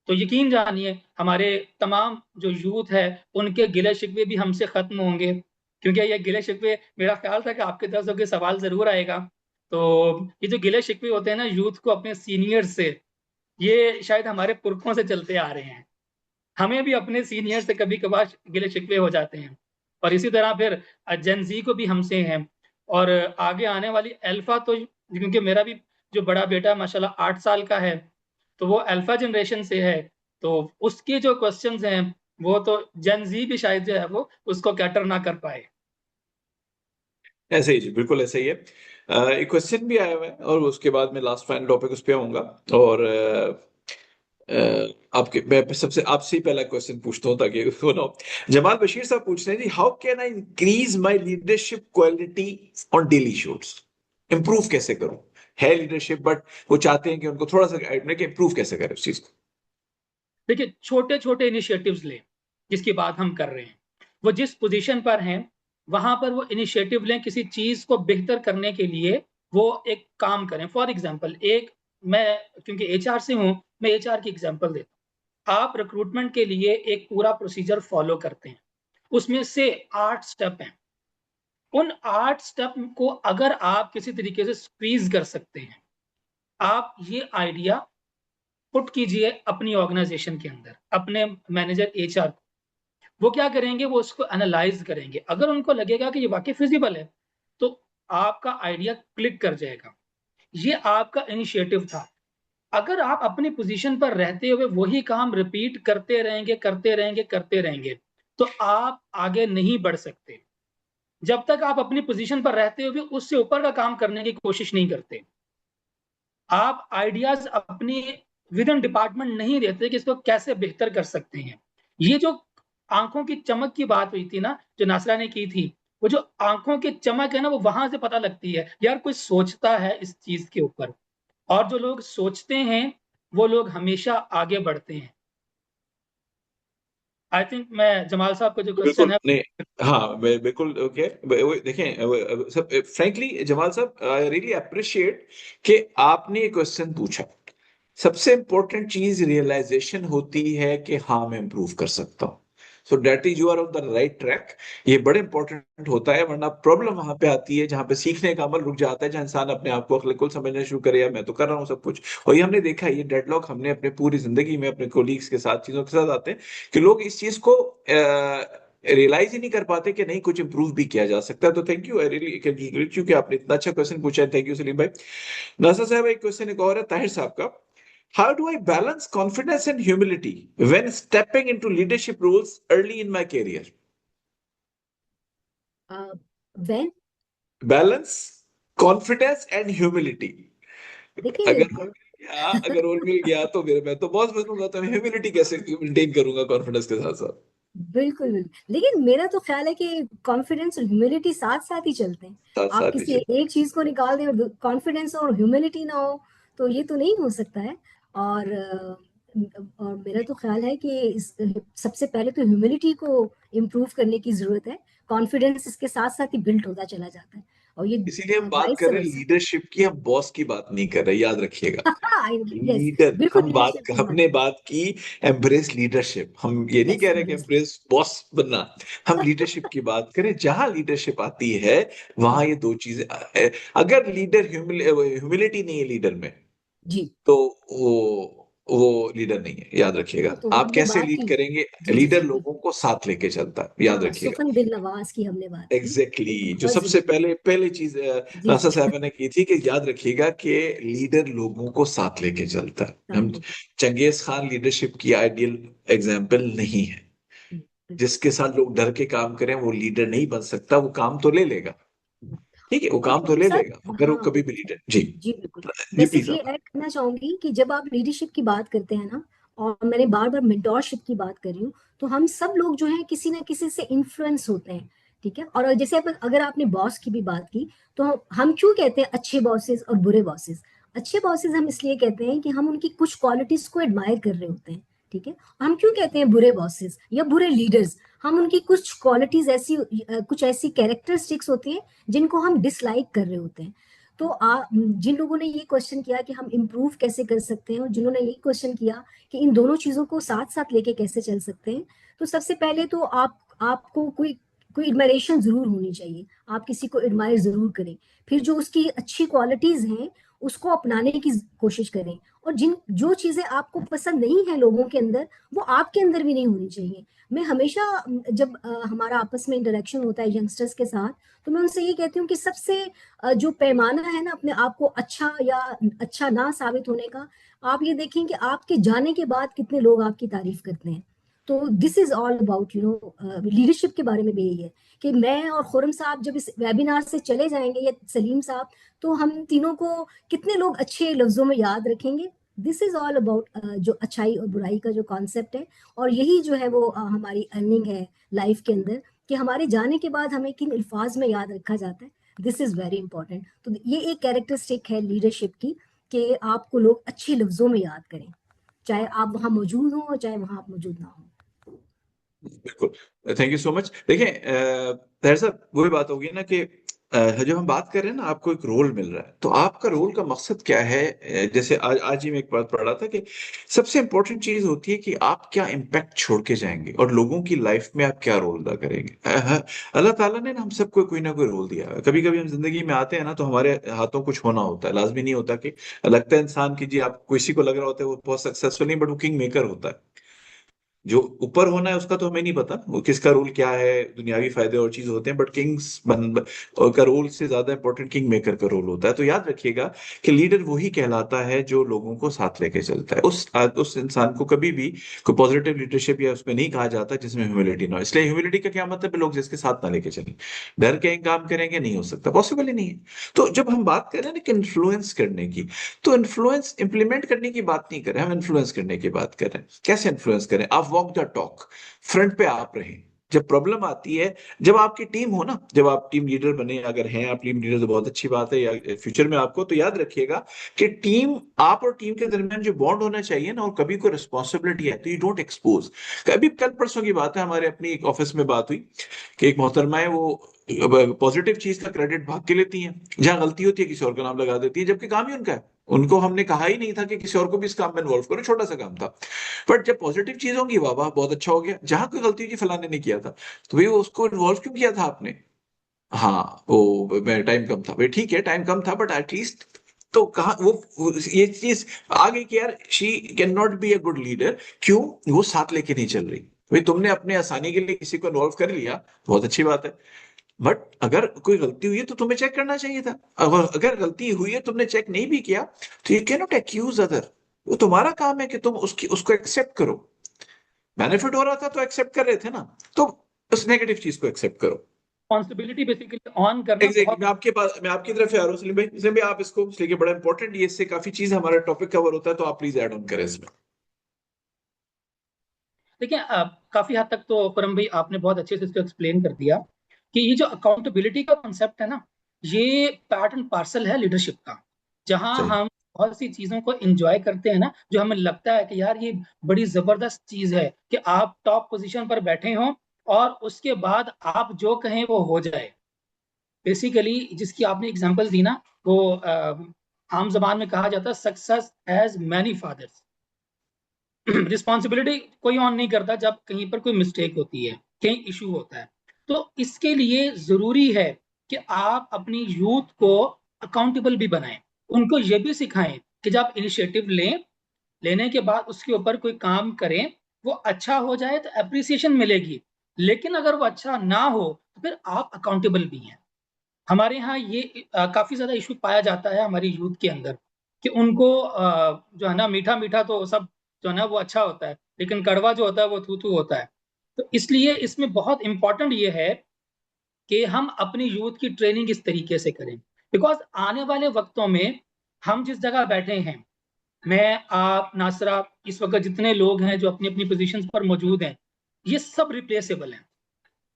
तो यकीन जानिए हमारे तमाम जो यूथ है उनके गिले शिकवे भी हमसे खत्म होंगे, क्योंकि ये गिले शिकवे, मेरा ख्याल था कि आपके तरफ से कोई सवाल जरूर आएगा। तो ये जो गिले शिकवे होते हैं ना यूथ को अपने सीनियर से, ये शायद हमारे पुरखों से चलते आ रहे हैं। हमें भी अपने सीनियर से कभी कभार गिले शिकवे हो जाते हैं, और इसी तरह फिर जेनजी को भी हमसे हैं, और आगे आने वाली अल्फा, तो क्योंकि मेरा भी जो बड़ा बेटा माशाल्लाह 8 साल का है, तो वो अल्फा जनरेशन से है, तो उसके जो क्वेश्चंस हैं वो तो जेनजी भी शायद जो है वो उसको कैटर ना कर पाए। ऐसे ही जी, बिल्कुल ऐसे ही है। एक क्वेश्चन भी आया हुआ है और उसके बाद मैं लास्ट फाइनल टॉपिक उस पे आऊंगा। और आपके, मैं सबसे आपसे ही पहला क्वेश्चन पूछता हूँ ताकि सुनो। जमाल बशीर साहब पूछ रहे हैं जी, how can I increase my leadership quality on daily shoots? Improve कैसे करूं? है लीडरशिप बट वो चाहते हैं कि उनको थोड़ा सा गाइड कि इंप्रूव कैसे करें उस चीज को। देखिए, छोटे छोटे इनिशिएटिव्स लें, जिसकी बात हम कर रहे हैं, वो जिस पोजीशन पर हैं वहां पर वो इनिशिएटिव लें किसी चीज को बेहतर करने के लिए, वो एक काम करें। फॉर एग्जांपल, एक, मैं क्योंकि एचआर से हूं, मैं एचआर की एग्जांपल देता हूं। आप रिक्रूटमेंट के लिए एक पूरा प्रोसीजर फॉलो करते हैं, उसमें से 8 स्टेप हैं। उन 8 स्टेप को अगर आप किसी तरीके से स्क्वीज कर सकते हैं, आप ये आइडिया पुट कीजिए अपनी ऑर्गेनाइजेशन के अंदर, अपने मैनेजर एचआर, वो क्या करेंगे, वो उसको एनालाइज करेंगे। अगर उनको लगेगा कि ये वाकई फिजिबल है तो आपका आइडिया क्लिक कर जाएगा। ये आपका इनिशिएटिव था, अगर आप अपनी पोजीशन पर रहते हुए वही काम रिपीट करते रहेंगे, तो आप आगे नहीं बढ़ सकते। जब तक आप अपनी पोजीशन पर रहते हुए उससे ऊपर का काम करने की कोशिश नहीं करते। आप आइडियाज़ अपनी विद इन डिपार्टमेंट नहीं देते कि इसको कैसे बेहतर कर सकते हैं। ये जो आँखों की चमक की बात हुई थी ना, जो नासरा ने की थी, वो जो आँखों की चमक है ना, वो वहाँ से पता लगती है, यार कोई सोचता है इस चीज़ के ऊपर। और जो लोग सोचते हैं, वो लोग हमेशा आगे बढ़ते हैं। आई थिंक मैं जमाल साहब का जो क्वेश्चन बिल्कुल है नहीं। हाँ बिल्कुल ओके। देखें सब फ्रैंकली जमाल साहब आई रियली अप्रिशिएट कि आपने ये क्वेश्चन पूछा। सबसे इंपॉर्टेंट चीज रियलाइजेशन होती है कि हाँ मैं इंप्रूव कर सकता हूँ। So that is you are on the right track. ये बड़े इंपॉर्टेंट होता है, वरना प्रॉब्लम वहां पे आती है जहां पे सीखने का अमल रुक जाता है, जहां इंसान अपने आप को अक्लकुल समझना शुरू करे, या मैं तो कर रहा हूँ सब कुछ। और ये हमने देखा है, ये डेडलॉक हमने अपने पूरी जिंदगी में अपने कोलीग्स के साथ चीजों के साथ आते हैं कि लोग इस चीज को रियलाइज ही नहीं कर पाते कि नहीं कुछ इंप्रूव भी किया जा सकता है। तो thank you, I really congratulate you कि आपने इतना अच्छा क्वेश्चन पूछा है। थैंक यू सलीम भाई। नासर साहब एक क्वेश्चन एक और है ताहिर साहब का। How do I balance confidence and humility when stepping into leadership roles early in my career? When Balance confidence and humility. देखिए अगर रोल मिल गया तो फिर मैं तो बॉस बनूंगा, तो ह्यूमिलिटी कैसे मेंटेन करूंगा कॉन्फिडेंस के साथ साथ? बिल्कुल बिल्कुल, लेकिन मेरा तो ख्याल है कि कॉन्फिडेंस और ह्यूमिलिटी साथ साथ ही चलते हैं। साथ आप साथ ही किसी चल। एक चीज को निकाल दें और कॉन्फिडेंस और ह्यूमिलिटी ना हो, तो ये तो नहीं हो सकता है। और और मेरा तो ख्याल है कि सबसे पहले तो ह्यूमिलिटी को इम्प्रूव करने की जरूरत है। कॉन्फिडेंस इसके साथ साथ ही बिल्ड होता चला जाता है, और ये इसीलिए हम बात वाइस कर रहे हैं वर्सा। लीडरशिप की, हम बॉस की बात नहीं कर रहे, याद रखिएगा। यस, लीडर बिल्कुल हम बात, लीडरशिप की बात हमने है। बात की एम्ब्रेस लीडरशिप। हम ये नहीं यस, कह रहे कि एम्ब्रेस बॉस बनना, हम लीडरशिप की बात करें। जहां लीडरशिप आती है वहां ये दो चीजें, अगर लीडर ह्यूमिलिटी नहीं है लीडर में, जी। तो वो लीडर नहीं है, याद रखिएगा। तो आप हमने कैसे बात लीड की। करेंगे? जी जी लीडर जी लोगों को साथ लेके चलता है, याद हाँ, रखिएगा। सुफन दिल नवाज की हमने बात की। एग्जैक्टली ये जो बहुत सबसे जरूरी है। पहले चीज जी नासा जी। साहब ने की थी कि याद रखिएगा कि लीडर लोगों को साथ लेके चलता है। हम साथ लेके। चंगेज खान लीडरशिप की आइडियल एग्जाम्पल नहीं है। बिल्कुल। जिसके साथ लोग डर के काम करें वो लीडर नहीं बन सकता। वो काम तो ले लेगा, ठीक है, वो और काम तो थोड़ा ले सा, लेगा, मगर वो हाँ, कभी भी लीडर। जी जी बिल्कुल। जी प्लीज बेसिकली आप। ऐड करना चाहूंगी कि जब आप लीडरशिप की बात करते हैं ना, और मैंने बार बार मेंटोरशिप की बात कर रही हूँ, तो हम सब लोग जो है किसी ना किसी से इन्फ्लुएंस होते हैं। ठीक है, और जैसे अगर आपने बॉस की भी बात की, तो हम क्यों कहते हैं अच्छे बॉसेस और बुरे बॉसेस? अच्छे बॉसेस हम इसलिए कहते हैं कि हम उनकी कुछ क्वालिटीज को एडमायर कर रहे होते हैं। ठीक है, हम क्यों कहते हैं बुरे बॉसेस या बुरे लीडर्स? हम उनकी कुछ क्वालिटीज ऐसी, कुछ ऐसी कैरेक्टरिस्टिक्स होती हैं जिनको हम डिसलाइक कर रहे होते हैं। तो जिन लोगों ने ये क्वेश्चन किया कि हम इम्प्रूव कैसे कर सकते हैं, और जिन्होंने ये क्वेश्चन किया कि इन दोनों चीजों को साथ साथ लेके कैसे चल सकते हैं, तो सबसे पहले तो आपको कोई कोई एडमायरेशन जरूर होनी चाहिए। आप किसी को एडमायर जरूर करें। फिर जो उसकी अच्छी क्वालिटीज हैं उसको अपनाने की कोशिश करें। और जिन जो चीजें आपको पसंद नहीं है लोगों के अंदर, वो आपके अंदर भी नहीं होनी चाहिए। मैं हमेशा जब हमारा आपस में इंटरेक्शन होता है यंगस्टर्स के साथ, तो मैं उनसे ये कहती हूँ कि सबसे जो पैमाना है ना अपने आप को अच्छा या अच्छा ना साबित होने का, आप ये देखें कि आपके जाने के बाद कितने लोग आपकी तारीफ करते हैं। तो this is all about leadership के बारे में भी यही है कि मैं और खुरम साहब जब इस वेबिनार से चले जाएंगे, या सलीम साहब, तो हम तीनों को कितने लोग अच्छे लफ्जों में याद रखेंगे। दिस इज ऑल अबाउट जो अच्छाई और बुराई का जो कॉन्सेप्ट है, और यही जो है वो हमारी अर्निंग है लाइफ के अंदर, कि हमारे जाने के बाद हमें किन अल्फाज में याद रखा जाता है। This is very important. तो ये एक कैरेक्टरिस्टिक है लीडरशिप की, कि आपको लोग अच्छे लफ्जों में याद करें, चाहे आप वहां मौजूद हो और चाहे वहां आप मौजूद ना हो। बिल्कुल, थैंक यू सो मच। देखें ताहिर साहब, वही बात होगी ना कि जब हम बात कर रहे हैं ना, आपको एक रोल मिल रहा है, तो आपका रोल का मकसद क्या है? जैसे आज आज ही मैं एक बात पढ़ रहा था कि सबसे इंपॉर्टेंट चीज होती है कि आप क्या इम्पैक्ट छोड़ के जाएंगे और लोगों की लाइफ में आप क्या रोल अदा करेंगे। अल्लाह ताला ने ना हम सबको कोई ना कोई रोल दिया है। कभी कभी हम जिंदगी में आते हैं ना, तो हमारे हाथों कुछ होना होता है, लाजमी नहीं होता कि लगता है इंसान की जी, आप किसी को लग रहा होता है वो बहुत सक्सेसफुल नहीं, बट वो किंग मेकर होता है। जो ऊपर होना है उसका तो हमें नहीं पता, वो किसका रोल क्या है, दुनियावी फायदे और चीज होते हैं, बट का रोल से ज्यादा इंपॉर्टेंट किंग मेकर का रोल होता है। तो याद रखिएगा कि लीडर वही कहलाता है जो लोगों को साथ लेके चलता है। उस इंसान को कभी भी कोई पॉजिटिव लीडरशिप या उसमें नहीं कहा जाता जिसमें ह्यूमिलिटी ना हो। इसलिए ह्यूमिलिटी का क्या मतलब है, लोग जिसके साथ ना लेके चलें, डर के काम करेंगे, नहीं हो सकता, पॉसिबल ही नहीं है। तो जब हम बात कर रहे हैं ना कि इन्फ्लुएंस करने की, तो इन्फ्लुएंस इंप्लीमेंट करने की बात नहीं कर रहे, हम इन्फ्लुएंस करने की बात कर रहे हैं। कैसे इन्फ्लुएंस करें? आप वॉक द टॉक, फ्रंट पे आप रहें। जब प्रॉब्लम आती है, जब आपकी टीम हो ना, जब आप टीम लीडर बने, अगर हैं आप टीम लीडर तो बहुत अच्छी बात है, या फ्यूचर में आपको, तो याद रखिएगा कि टीम, आप और टीम के दरमियान जो बॉन्ड होना चाहिए ना, और कभी कोई रिस्पॉन्सिबिलिटी है तो यू डोंट एक्सपोज। कभी कल परसों की बात है, हमारे अपनी एक ऑफिस में बात हुई कि एक मोहतरमा है, वो पॉजिटिव चीज का क्रेडिट भाग के लेती हैं, जहां गलती होती है किसी और का नाम लगा देती है, जबकि काम ही उनका है। उनको हमने कहा ही नहीं था कि किसी और को भी इस काम में इन्वॉल्व करो, छोटा सा काम था। बट जब पॉजिटिव चीज होगी, वाह वाह बहुत अच्छा हो गया, जहां कोई गलती की फलाने ने किया था, तो भाई उसको इन्वॉल्व क्यों किया था आपने? हाँ वो मैं टाइम कम था, भाई ठीक है टाइम कम था, बट एटलीस्ट तो कहा ये चीज आ गई कि यार she can not be a good leader. क्यों? वो साथ लेके नहीं चल रही। भाई तुमने अपने आसानी के लिए किसी को इन्वॉल्व कर लिया, बहुत अच्छी बात है, बट अगर कोई गलती हुई है तो तुम्हें चेक करना चाहिए था। अगर गलती हुई है तुमने चेक नहीं भी किया, तो you can not accuse other. वो तुम्हारा काम है कि तुम उसको एक्सेप्ट करो। बेनिफिट हो रहा था तो एक्सेप्ट कर रहे थे ना, तो उस नेगेटिव चीज को एक्सेप्ट करो। रिस्पॉन्सिबिलिटी बेसिकली ऑन करना एग्जैक्टली बहुत। मैं आपकी तरफ से आ रहा हूँ सलीम भाई आप इसको लेके, बड़ा इंपॉर्टेंट, ये इससे काफी चीज हमारा टॉपिक कवर होता है, तो आप प्लीज ऐड ऑन करें इसमें। देखिए काफी हद तक तो खुरम भाई आपने बहुत अच्छे से इसको एक्सप्लेन कर दिया कि ये जो अकाउंटेबिलिटी का कॉन्सेप्ट है ना, ये पार्ट एंड पार्सल है लीडरशिप का। जहां सही। हम बहुत सी चीजों को एंजॉय करते हैं ना, जो हमें लगता है कि यार ये बड़ी जबरदस्त चीज है कि आप टॉप पोजीशन पर बैठे हो और उसके बाद आप जो कहें वो हो जाए। बेसिकली जिसकी आपने एग्जांपल दी ना, वो आम जबान में कहा जाता है success has many fathers. Responsibility कोई ऑन नहीं करता जब कहीं पर कोई मिस्टेक होती है, कहीं इशू होता है। तो इसके लिए जरूरी है कि आप अपनी यूथ को अकाउंटेबल भी बनाएं, उनको ये भी सिखाएं कि जब इनिशिएटिव लेने के बाद उसके ऊपर कोई काम करें, वो अच्छा हो जाए तो अप्रिसिएशन मिलेगी, लेकिन अगर वो अच्छा ना हो तो फिर आप अकाउंटेबल भी हैं। हमारे यहाँ ये काफी ज्यादा इशू पाया जाता है हमारी यूथ के अंदर कि उनको जो है ना, मीठा मीठा तो सब जो है ना वो अच्छा होता है, लेकिन कड़वा जो होता है वो थू थू होता है। तो इसलिए इसमें बहुत इंपॉर्टेंट ये है कि हम अपनी यूथ की ट्रेनिंग इस तरीके से करें, बिकॉज आने वाले वक्तों में हम जिस जगह बैठे हैं, मैं आप नासरा, इस वक्त जितने लोग हैं जो अपनी अपनी पोजीशंस पर मौजूद हैं, ये सब रिप्लेसेबल हैं।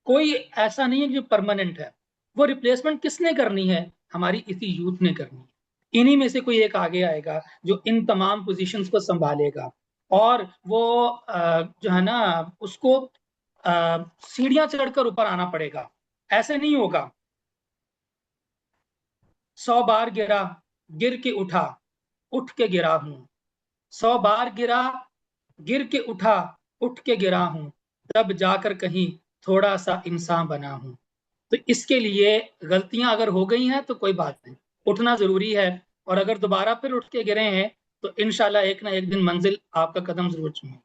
कोई ऐसा नहीं है जो परमानेंट है। वो रिप्लेसमेंट किसने करनी है? हमारी इसी यूथ ने करनी है। इन्हीं में से कोई एक आगे आएगा जो इन तमाम पोजीशंस को संभालेगा, और वो जो है ना उसको सीढ़ियां चढ़कर ऊपर आना पड़ेगा। ऐसे नहीं होगा 100 बार गिरा, गिर के उठा, उठ के गिरा हूं। 100 बार गिरा, गिर के उठा, उठ के गिरा हूं, तब जाकर कहीं थोड़ा सा इंसान बना हूं। तो इसके लिए गलतियां अगर हो गई हैं तो कोई बात नहीं, उठना जरूरी है, और अगर दोबारा फिर उठ के गिरे हैं तो इंशाल्लाह एक ना एक दिन मंजिल आपका कदम जरूर चूमे।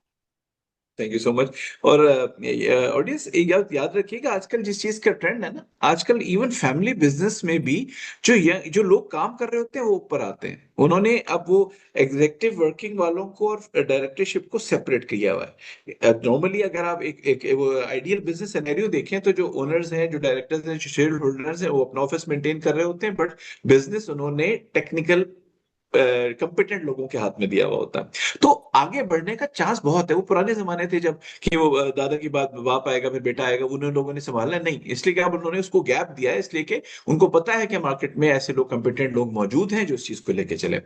Thank you so much. और ऑडियंस याद रखिएगा, आजकल जिस चीज का ट्रेंड है ना, आजकल इवन फैमिली बिजनेस में भी जो लोग काम कर रहे होते हैं वो ऊपर आते हैं। उन्होंने अब वो एग्जीक्यूटिव वर्किंग वालों को और डायरेक्टरशिप को सेपरेट किया हुआ है। नॉर्मली अगर आप एक वो आइडियल बिजनेस सिनेरियो देखें, तो जो ओनर्स हैं, जो डायरेक्टर्स हैं, जो शेयर होल्डर्स हैं, वो अपना ऑफिस मेंटेन कर रहे होते हैं, बट बिजनेस उन्होंने टेक्निकल कंपिटेंट लोगों के हाथ में दिया हुआ होता है। तो आगे बढ़ने का चांस बहुत है। वो पुराने जमाने थे जब कि वो दादा की बात बाप आएगा फिर बेटा आएगा, उन लोगों ने संभालना नहीं, इसलिए कि अब उन्होंने उसको गैप दिया है, इसलिए कि उनको पता है कि मार्केट में ऐसे लोग कंपिटेंट लोग मौजूद हैं जो इस चीज को लेके चले।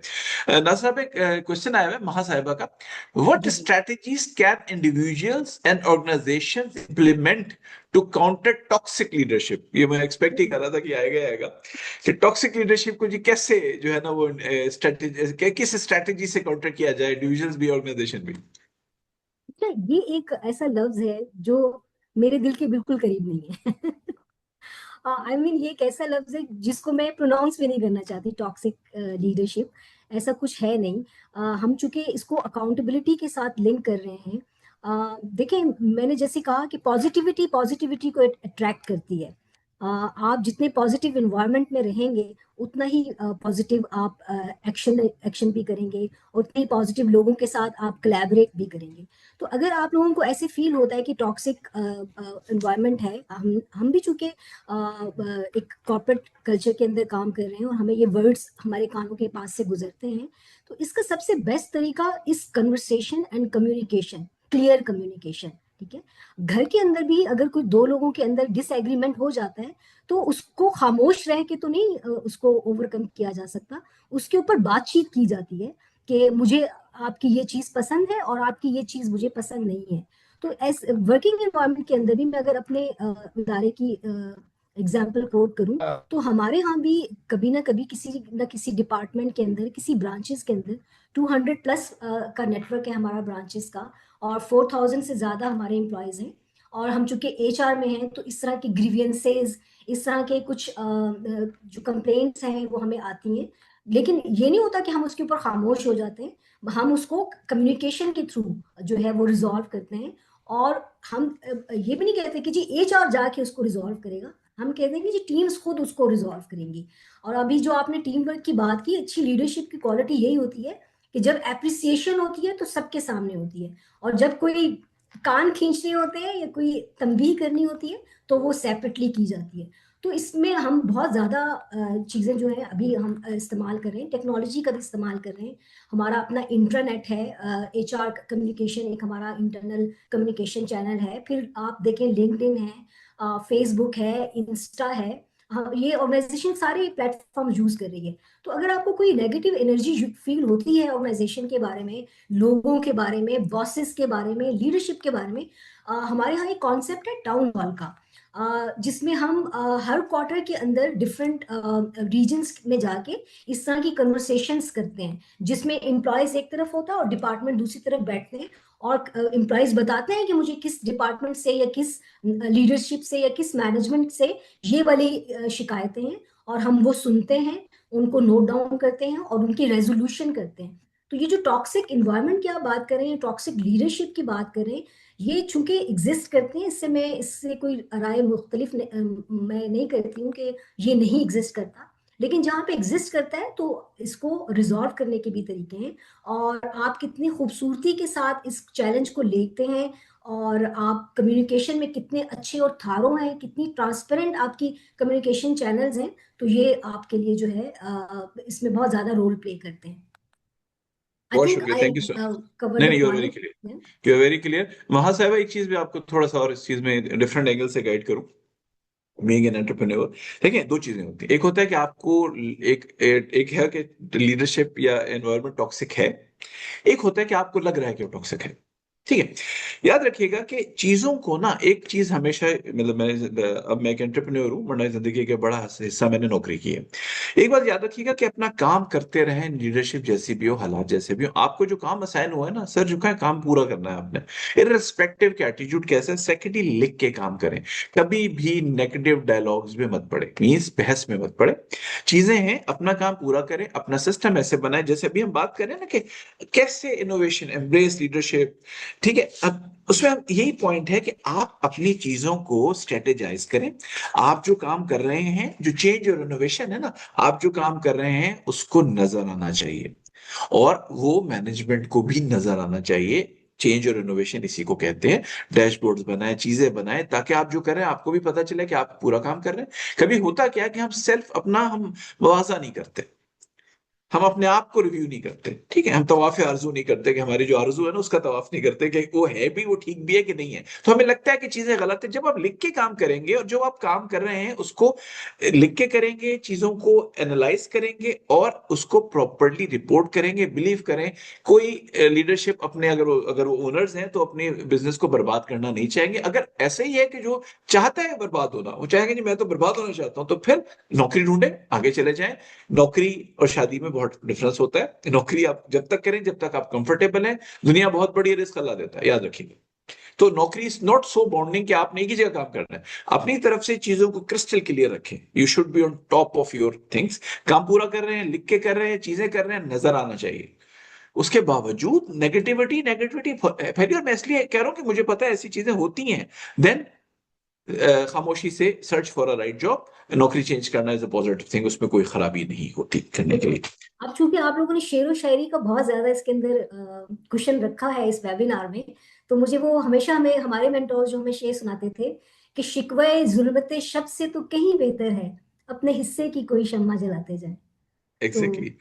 नाज़ साहब, एक क्वेश्चन आया है महा साहिबा का, what strategies can individuals and organisations implement to counter toxic leadership? ये मैं एक्सपेक्ट ही कर रहा था कि आएगा कि टॉक्सिक लीडरशिप को जी कैसे जो है ना वो स्ट्रेटेजी, किस स्ट्रेटेजी से काउंटर किया जाए, इंडिविजुअल्स भी ऑर्गेनाइजेशन भी। अच्छा, ये एक ऐसा लफ्ज है जो मेरे दिल के बिल्कुल करीब नहीं है। आई मीन ये एक ऐसा लफ्ज है जिसको मैं प्रोनाउंस भी नहीं करना चाहती, टॉक्सिक लीडरशिप। ऐसा कुछ है नहीं। हम चूंकि इसको अकाउंटेबिलिटी के साथ लिंक कर रहे हैं, देखिए, मैंने जैसे कहा कि पॉजिटिविटी को अट्रैक्ट करती है। आप जितने पॉजिटिव इन्वायरमेंट में रहेंगे उतना ही पॉजिटिव आप एक्शन भी करेंगे, उतने ही पॉजिटिव लोगों के साथ आप कोलैबोरेट भी करेंगे। तो अगर आप लोगों को ऐसे फील होता है कि टॉक्सिक इन्वायरमेंट है, हम भी चूंकि एक कॉर्पोरेट कल्चर के अंदर काम कर रहे हैं और हमें ये वर्ड्स हमारे कानों के पास से गुजरते हैं, तो इसका सबसे बेस्ट तरीका इस conversation and communication, clear communication. ठीक है, घर के अंदर भी अगर कोई दो लोगों के अंदर डिसएग्रीमेंट हो जाता है तो उसको खामोश रह के तो नहीं उसको ओवरकम किया जा सकता, उसके ऊपर बातचीत की जाती है कि मुझे आपकी ये चीज पसंद है और आपकी ये चीज मुझे पसंद नहीं है। तो एस वर्किंग एनवायरनमेंट के अंदर भी मैं अगर अपने इदारे की एग्जाम्पल कोट करूं, तो हमारे यहाँ भी कभी ना कभी किसी न किसी डिपार्टमेंट के अंदर, किसी ब्रांचेस के अंदर 200 प्लस का नेटवर्क है हमारा ब्रांचेस का, और 4000 से ज्यादा हमारे एम्प्लॉयज हैं। और हम चूंकि एचआर में हैं तो इस तरह के ग्रीवियंसेस, इस तरह के कुछ जो कंप्लेंट्स हैं वो हमें आती हैं। लेकिन ये नहीं होता कि हम उसके ऊपर खामोश हो जाते हैं, हम उसको कम्युनिकेशन के थ्रू जो है वो रिजॉल्व करते हैं। और हम ये भी नहीं कहते कि जी एचआर जाके उसको रिजॉल्व करेगा, हम कहते हैं कि जी टीम्स खुद उसको रिजॉल्व करेंगी। और अभी जो आपने टीम वर्क की बात की, अच्छी लीडरशिप की क्वालिटी यही होती है कि जब एप्रिसिएशन होती है तो सबके सामने होती है, और जब कोई कान खींचने होते हैं या कोई तंबीह करनी होती है तो वो सेपरेटली की जाती है। तो इसमें हम बहुत ज़्यादा चीज़ें जो है अभी हम इस्तेमाल कर रहे हैं, टेक्नोलॉजी का भी इस्तेमाल कर रहे हैं। हमारा अपना इंट्रानेट है, एचआर कम्युनिकेशन एक हमारा इंटरनल कम्युनिकेशन चैनल है। फिर आप देखें लिंक्डइन है, फेसबुक है, इंस्टा है। हाँ, ये ऑर्गेनाइजेशन सारे प्लेटफॉर्म यूज कर रही है। तो अगर आपको कोई नेगेटिव एनर्जी फील होती है ऑर्गेनाइजेशन के बारे में, लोगों के बारे में, बॉसेस के बारे में, लीडरशिप के बारे में, हमारे यहाँ एक कॉन्सेप्ट है टाउन हॉल का, जिसमें हम हर क्वार्टर के अंदर डिफरेंट रीजन्स में जाके इस तरह की कन्वर्सेशंस करते हैं, जिसमें एम्प्लॉयज एक तरफ होता है और डिपार्टमेंट दूसरी तरफ बैठते हैं, और एम्प्लॉयज बताते हैं कि मुझे किस डिपार्टमेंट से या किस लीडरशिप से या किस मैनेजमेंट से ये वाली शिकायतें हैं, और हम वो सुनते हैं, उनको नोट डाउन करते हैं और उनकी रेजोल्यूशन करते हैं। तो ये जो टॉक्सिक इन्वायरमेंट की आप बात कर रहे हैं, टॉक्सिक लीडरशिप की बात कर रहे हैं, ये चूंकि एग्जिस्ट करते हैं, इससे कोई राय मुख्तलिफ मैं नहीं करती हूँ कि ये नहीं एग्जिस्ट करता, लेकिन जहाँ पे एग्जिस्ट करता है तो इसको रिजॉल्व करने के भी तरीके हैं। और आप कितनी खूबसूरती के साथ इस चैलेंज को लेते हैं, और आप कम्युनिकेशन में कितने अच्छे और थारो हैं, कितनी ट्रांसपेरेंट आपकी कम्युनिकेशन चैनल्स हैं, तो ये आपके लिए जो है इसमें बहुत ज्यादा रोल प्ले करते हैं। आई बहुत थिंक शुक्रिया, I thank you sir. Covered नहीं द नहीं, you are very point. Clear, you are very clear. वहां साहब एक चीज भी आपको थोड़ा सा और इस चीज में डिफरेंट एंगल से गाइड करूं, बीइंग एन एंटरप्रेन्योर। देखिए, दो चीजें होती हैं। एक होता है कि आपको एक है कि लीडरशिप या एनवायरनमेंट टॉक्सिक है, एक होता है कि आपको लग रहा है कि वो टॉक्सिक है। ठीक है, याद रखिएगा कि चीजों को ना, एक चीज हमेशा, मतलब अब मैं एक एंटरप्रेन्योर हूं, वरना जिंदगी का बड़ा हिस्सा मैंने नौकरी की है। एक बात याद रखिएगा कि अपना काम करते रहें, लीडरशिप जैसी भी हो, हालात जैसे भी हो, आपको जो काम असाइन हुआ है ना, सर झुकाए, काम पूरा करना है आपने, इररिस्पेक्टिव के एटीट्यूड कैसे। सेकेंडली, लिख के काम करें, कभी भी नेगेटिव डायलॉग्स में मत पड़े, मींस बहस में मत पड़े। चीजें हैं, अपना काम पूरा करें, अपना सिस्टम ऐसे बनाए, जैसे अभी हम बात करें ना कि कैसे इनोवेशन, एम्ब्रेस लीडरशिप। ठीक है, अब उसमें हम यही पॉइंट है कि आप अपनी चीजों को स्ट्रेटेजाइज करें। आप जो काम कर रहे हैं, जो चेंज और इनोवेशन है ना, आप जो काम कर रहे हैं उसको नजर आना चाहिए, और वो मैनेजमेंट को भी नजर आना चाहिए। चेंज और इनोवेशन इसी को कहते हैं। डैशबोर्ड्स बनाए, चीजें बनाए, ताकि आप जो कर रहे हैं आपको भी पता चले कि आप पूरा काम कर रहे हैं। कभी होता क्या है कि हम सेल्फ अपना हम मुआवजा नहीं करते, हम अपने आप को रिव्यू नहीं करते। ठीक है, हम तवाफ आरजू नहीं करते कि हमारी जो आरजू है ना उसका तवाफ नहीं करते कि वो है भी, वो ठीक भी है कि नहीं है। तो हमें लगता है कि चीजें गलत है। जब आप लिख के काम करेंगे और जो आप काम कर रहे हैं उसको लिख के करेंगे, चीजों को एनालाइज करेंगे और उसको प्रॉपरली रिपोर्ट करेंगे, बिलीव करें, कोई लीडरशिप अपने, अगर वो ओनर्स हैं तो अपने बिजनेस को बर्बाद करना नहीं चाहेंगे। अगर ऐसे ही है कि जो चाहता है बर्बाद होना, वो चाहेंगे जी मैं तो बर्बाद होना चाहता हूं, तो फिर नौकरी ढूंढे, आगे चले जाएं। नौकरी और शादी में बहुत डिफरेंस होता है। नौकरी आप जब तक करें जब तक आप कंफर्टेबल हैं, दुनिया बहुत बड़ी रिस्क ला देता है, याद रखिएगा। तो नौकरी इज नॉट सो बॉन्डिंग कि आपने एक ही जगह काम करना है। अपनी तरफ से चीजों को क्रिस्टल क्लियर रखें। You should be on top of your things. काम पूरा कर रहे हैं, लिख के कर रहे हैं, चीजें कर रहे हैं, नजर आना चाहिए। उसके बावजूद नेगेटिविटी फैली। और मैं इसलिए कह रहा हूं कि मुझे पता है ऐसी चीजें होती हैं। देन खामोशी से search for a right job, नौकरी चेंज करना इज अ पॉजिटिव थिंग, उसमें कोई खराबी नहीं होती करने के लिए। अब चूंकि आप लोगों ने शेर व शायरी का बहुत ज्यादा इसके अंदर क्वेश्चन रखा है इस वेबिनार में, तो मुझे वो हमेशा हमें हमारे मेंटोर जो हमें शेर सुनाते थे कि शिकवे जुल्मते शब से तो कहीं बेहतर है अपने हिस्से की कोई शम्मा जलाते जाए। एग्जैक्टली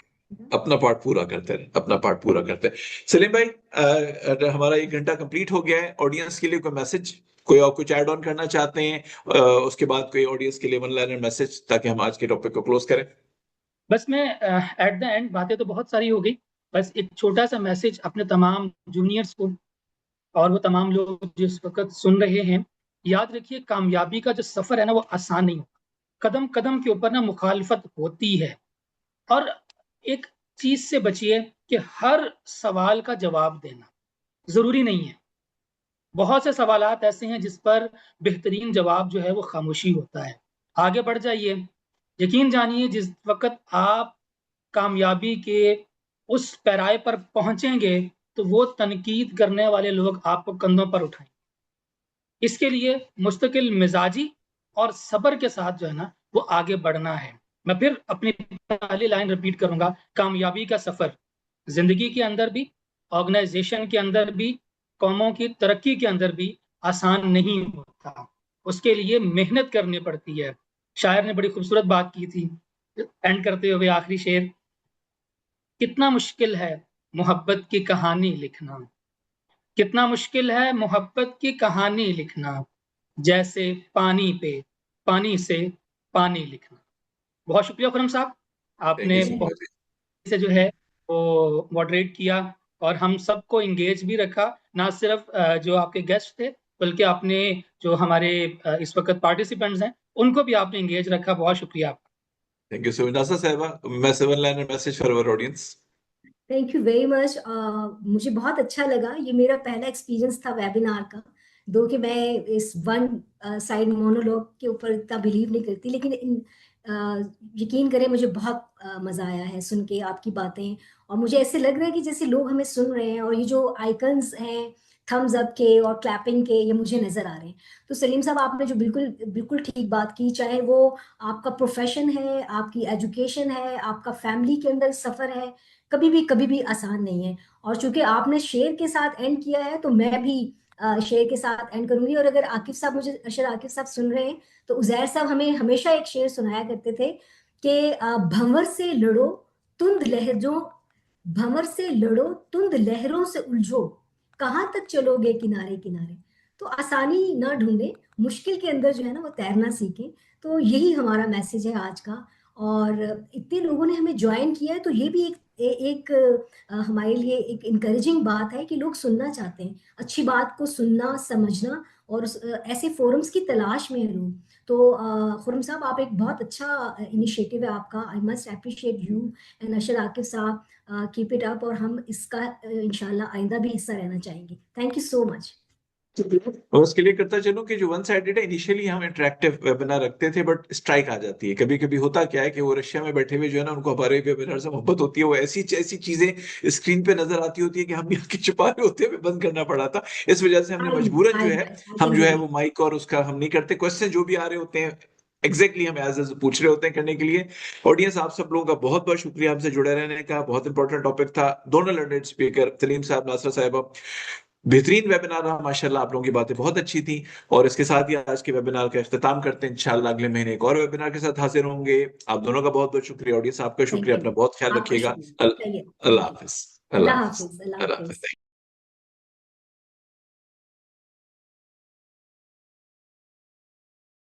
अपना पार्ट पूरा करते हैं, अपना पार्ट पूरा करते हैं। सलीम भाई, हमारा 1 घंटा कंप्लीट हो गया है। ऑडियंस के लिए कोई मैसेज, कोई और कुछ ऐड ऑन करना चाहते हैं? उसके बाद कोई ऑडियंस के लिए वन लाइनर मैसेज, ताकि हम आज के टॉपिक को क्लोज करें। बस मैं एट द एंड, बातें तो बहुत सारी हो गई, बस एक छोटा सा मैसेज अपने तमाम जूनियर्स को और वो तमाम लोग जिस वक्त सुन रहे हैं, याद रखिए कामयाबी का जो सफर है ना वो आसान नहीं होता। कदम कदम के ऊपर ना मुखालफत होती है। और एक चीज से बचिए कि हर सवाल का जवाब देना जरूरी नहीं है। बहुत से सवालात ऐसे हैं जिस पर बेहतरीन जवाब जो है वो खामोशी होता है। आगे बढ़ जाइए। यकीन जानिए जिस वक्त आप कामयाबी के उस पैराए पर पहुंचेंगे तो वो तनकीद करने वाले लोग आपको कंधों पर उठाएंगे। इसके लिए मुस्तकिल मिजाजी और सब्र के साथ जो है ना वो आगे बढ़ना है। मैं फिर अपनी पहली लाइन रिपीट करूंगा, कामयाबी का सफर जिंदगी के अंदर भी, ऑर्गेनाइजेशन के अंदर भी, कौमों की तरक्की के अंदर भी आसान नहीं होता। उसके लिए मेहनत करनी पड़ती है। शायर ने बड़ी खूबसूरत बात की थी एंड करते हुए, आखिरी शेर, कितना मुश्किल है मोहब्बत की कहानी लिखना, कितना मुश्किल है मोहब्बत की कहानी लिखना, जैसे पानी पे पानी से पानी लिखना। बहुत शुक्रिया खुरम साहब, आपने बहुत से जो है वो मॉडरेट किया और हम सबको इंगेज भी रखा। ना सिर्फ जो आपके गेस्ट थे, बल्कि आपने जो हमारे इस वक्त पार्टिसिपेंट्स हैं उनको भी आपने इंगेज रखा। बहुत शुक्रिया आपका। Thank you so much. Nasa साहिबा, one liner message for our audience. Thank you very much. मुझे बहुत अच्छा लगा, ये मेरा पहला एक्सपीरियंस था वेबिनार का, दो कि मैं इस वन साइड मोनोलॉग के ऊपर इतना बिलीव नहीं करती, लेकिन यकीन करें मुझे बहुत मजा आया है सुन के आपकी बातें। और मुझे ऐसे लग रहा है कि जैसे लोग हमें सुन रहे हैं, और ये जो आइकन्स हैं थम्स अप के और क्लैपिंग के, ये मुझे नजर आ रहे हैं। तो सलीम साहब आपने जो बिल्कुल बिल्कुल ठीक बात की, चाहे वो आपका प्रोफेशन है, आपकी एजुकेशन है, आपका फैमिली के अंदर सफर है, कभी भी आसान नहीं है। और चूंकि आपने शेर के साथ एंड किया है, तो मैं भी शेर के साथ एंड करूंगी। और अगर आकिफ साहब, मुझे अशर आकिफ साहब सुन रहे हैं, तो उजैर साहब हमें हमेशा एक शेर सुनाया करते थे कि भंवर से लड़ो तुंद लहजों, भंवर से लड़ो तुंद लहरों से उलझो, कहाँ तक चलोगे किनारे किनारे। तो आसानी ना ढूंढे, मुश्किल के अंदर जो है ना वो तैरना सीखें। तो यही हमारा मैसेज है आज का। और इतने लोगों ने हमें ज्वाइन किया है, तो ये भी एक हमारे लिए एक इनकरेजिंग बात है कि लोग सुनना चाहते हैं, अच्छी बात को सुनना समझना, और ऐसे फोरम्स की तलाश में है लोग। तो खुरम साहब, आप एक बहुत अच्छा इनिशिएटिव है आपका, I must appreciate you and Ashar Akif साहब, कीप इट अप। और हम इसका इंशाल्लाह आइंदा भी हिस्सा रहना चाहेंगे। Thank you so much. और उसके लिए करता चलूं कि जो वन साइडेड है, इनिशियली हम इंटरेक्टिव वेबिनार रखते थे, बट स्ट्राइक आ जाती है कभी कभी। होता क्या है कि वो रशिया में बैठे हुए जो है ना, उनको हमारे वेबिनार से मोहब्बत होती है, वो ऐसी ऐसी चीजें स्क्रीन पे नजर आती होती है कि हम भी आके छुपा रहे होते हैं, बंद करना पड़ा था। इस वजह से हमने मजबूरन जो है, हम जो है वो माइक और उसका हम नहीं करते। क्वेश्चन जो भी आ रहे होते हैं एग्जैक्टली हम एज पूछ रहे होते हैं करने के लिए। ऑडियंस, आप सब लोगों का बहुत बहुत शुक्रिया हमसे जुड़े रहने का। बहुत इंपॉर्टेंट टॉपिक था। दोनों लर्नेड स्पीकर सलीम साहब, नासर साहिबा, बेहतरीन वेबिनार रहा माशाल्लाह। आप लोगों की बातें बहुत अच्छी थी। और इसके साथ ही आज के वेबिनार का इख्तिताम करते हैं। इंशाल्लाह अगले महीने एक और वेबिनार के साथ हाजिर होंगे। आप दोनों का बहुत बहुत शुक्रिया। ऑडियंस, आपका शुक्रिया। अपना बहुत ख्याल रखिएगा। अल्लाह हाफिज। अल्लाह हाफिज।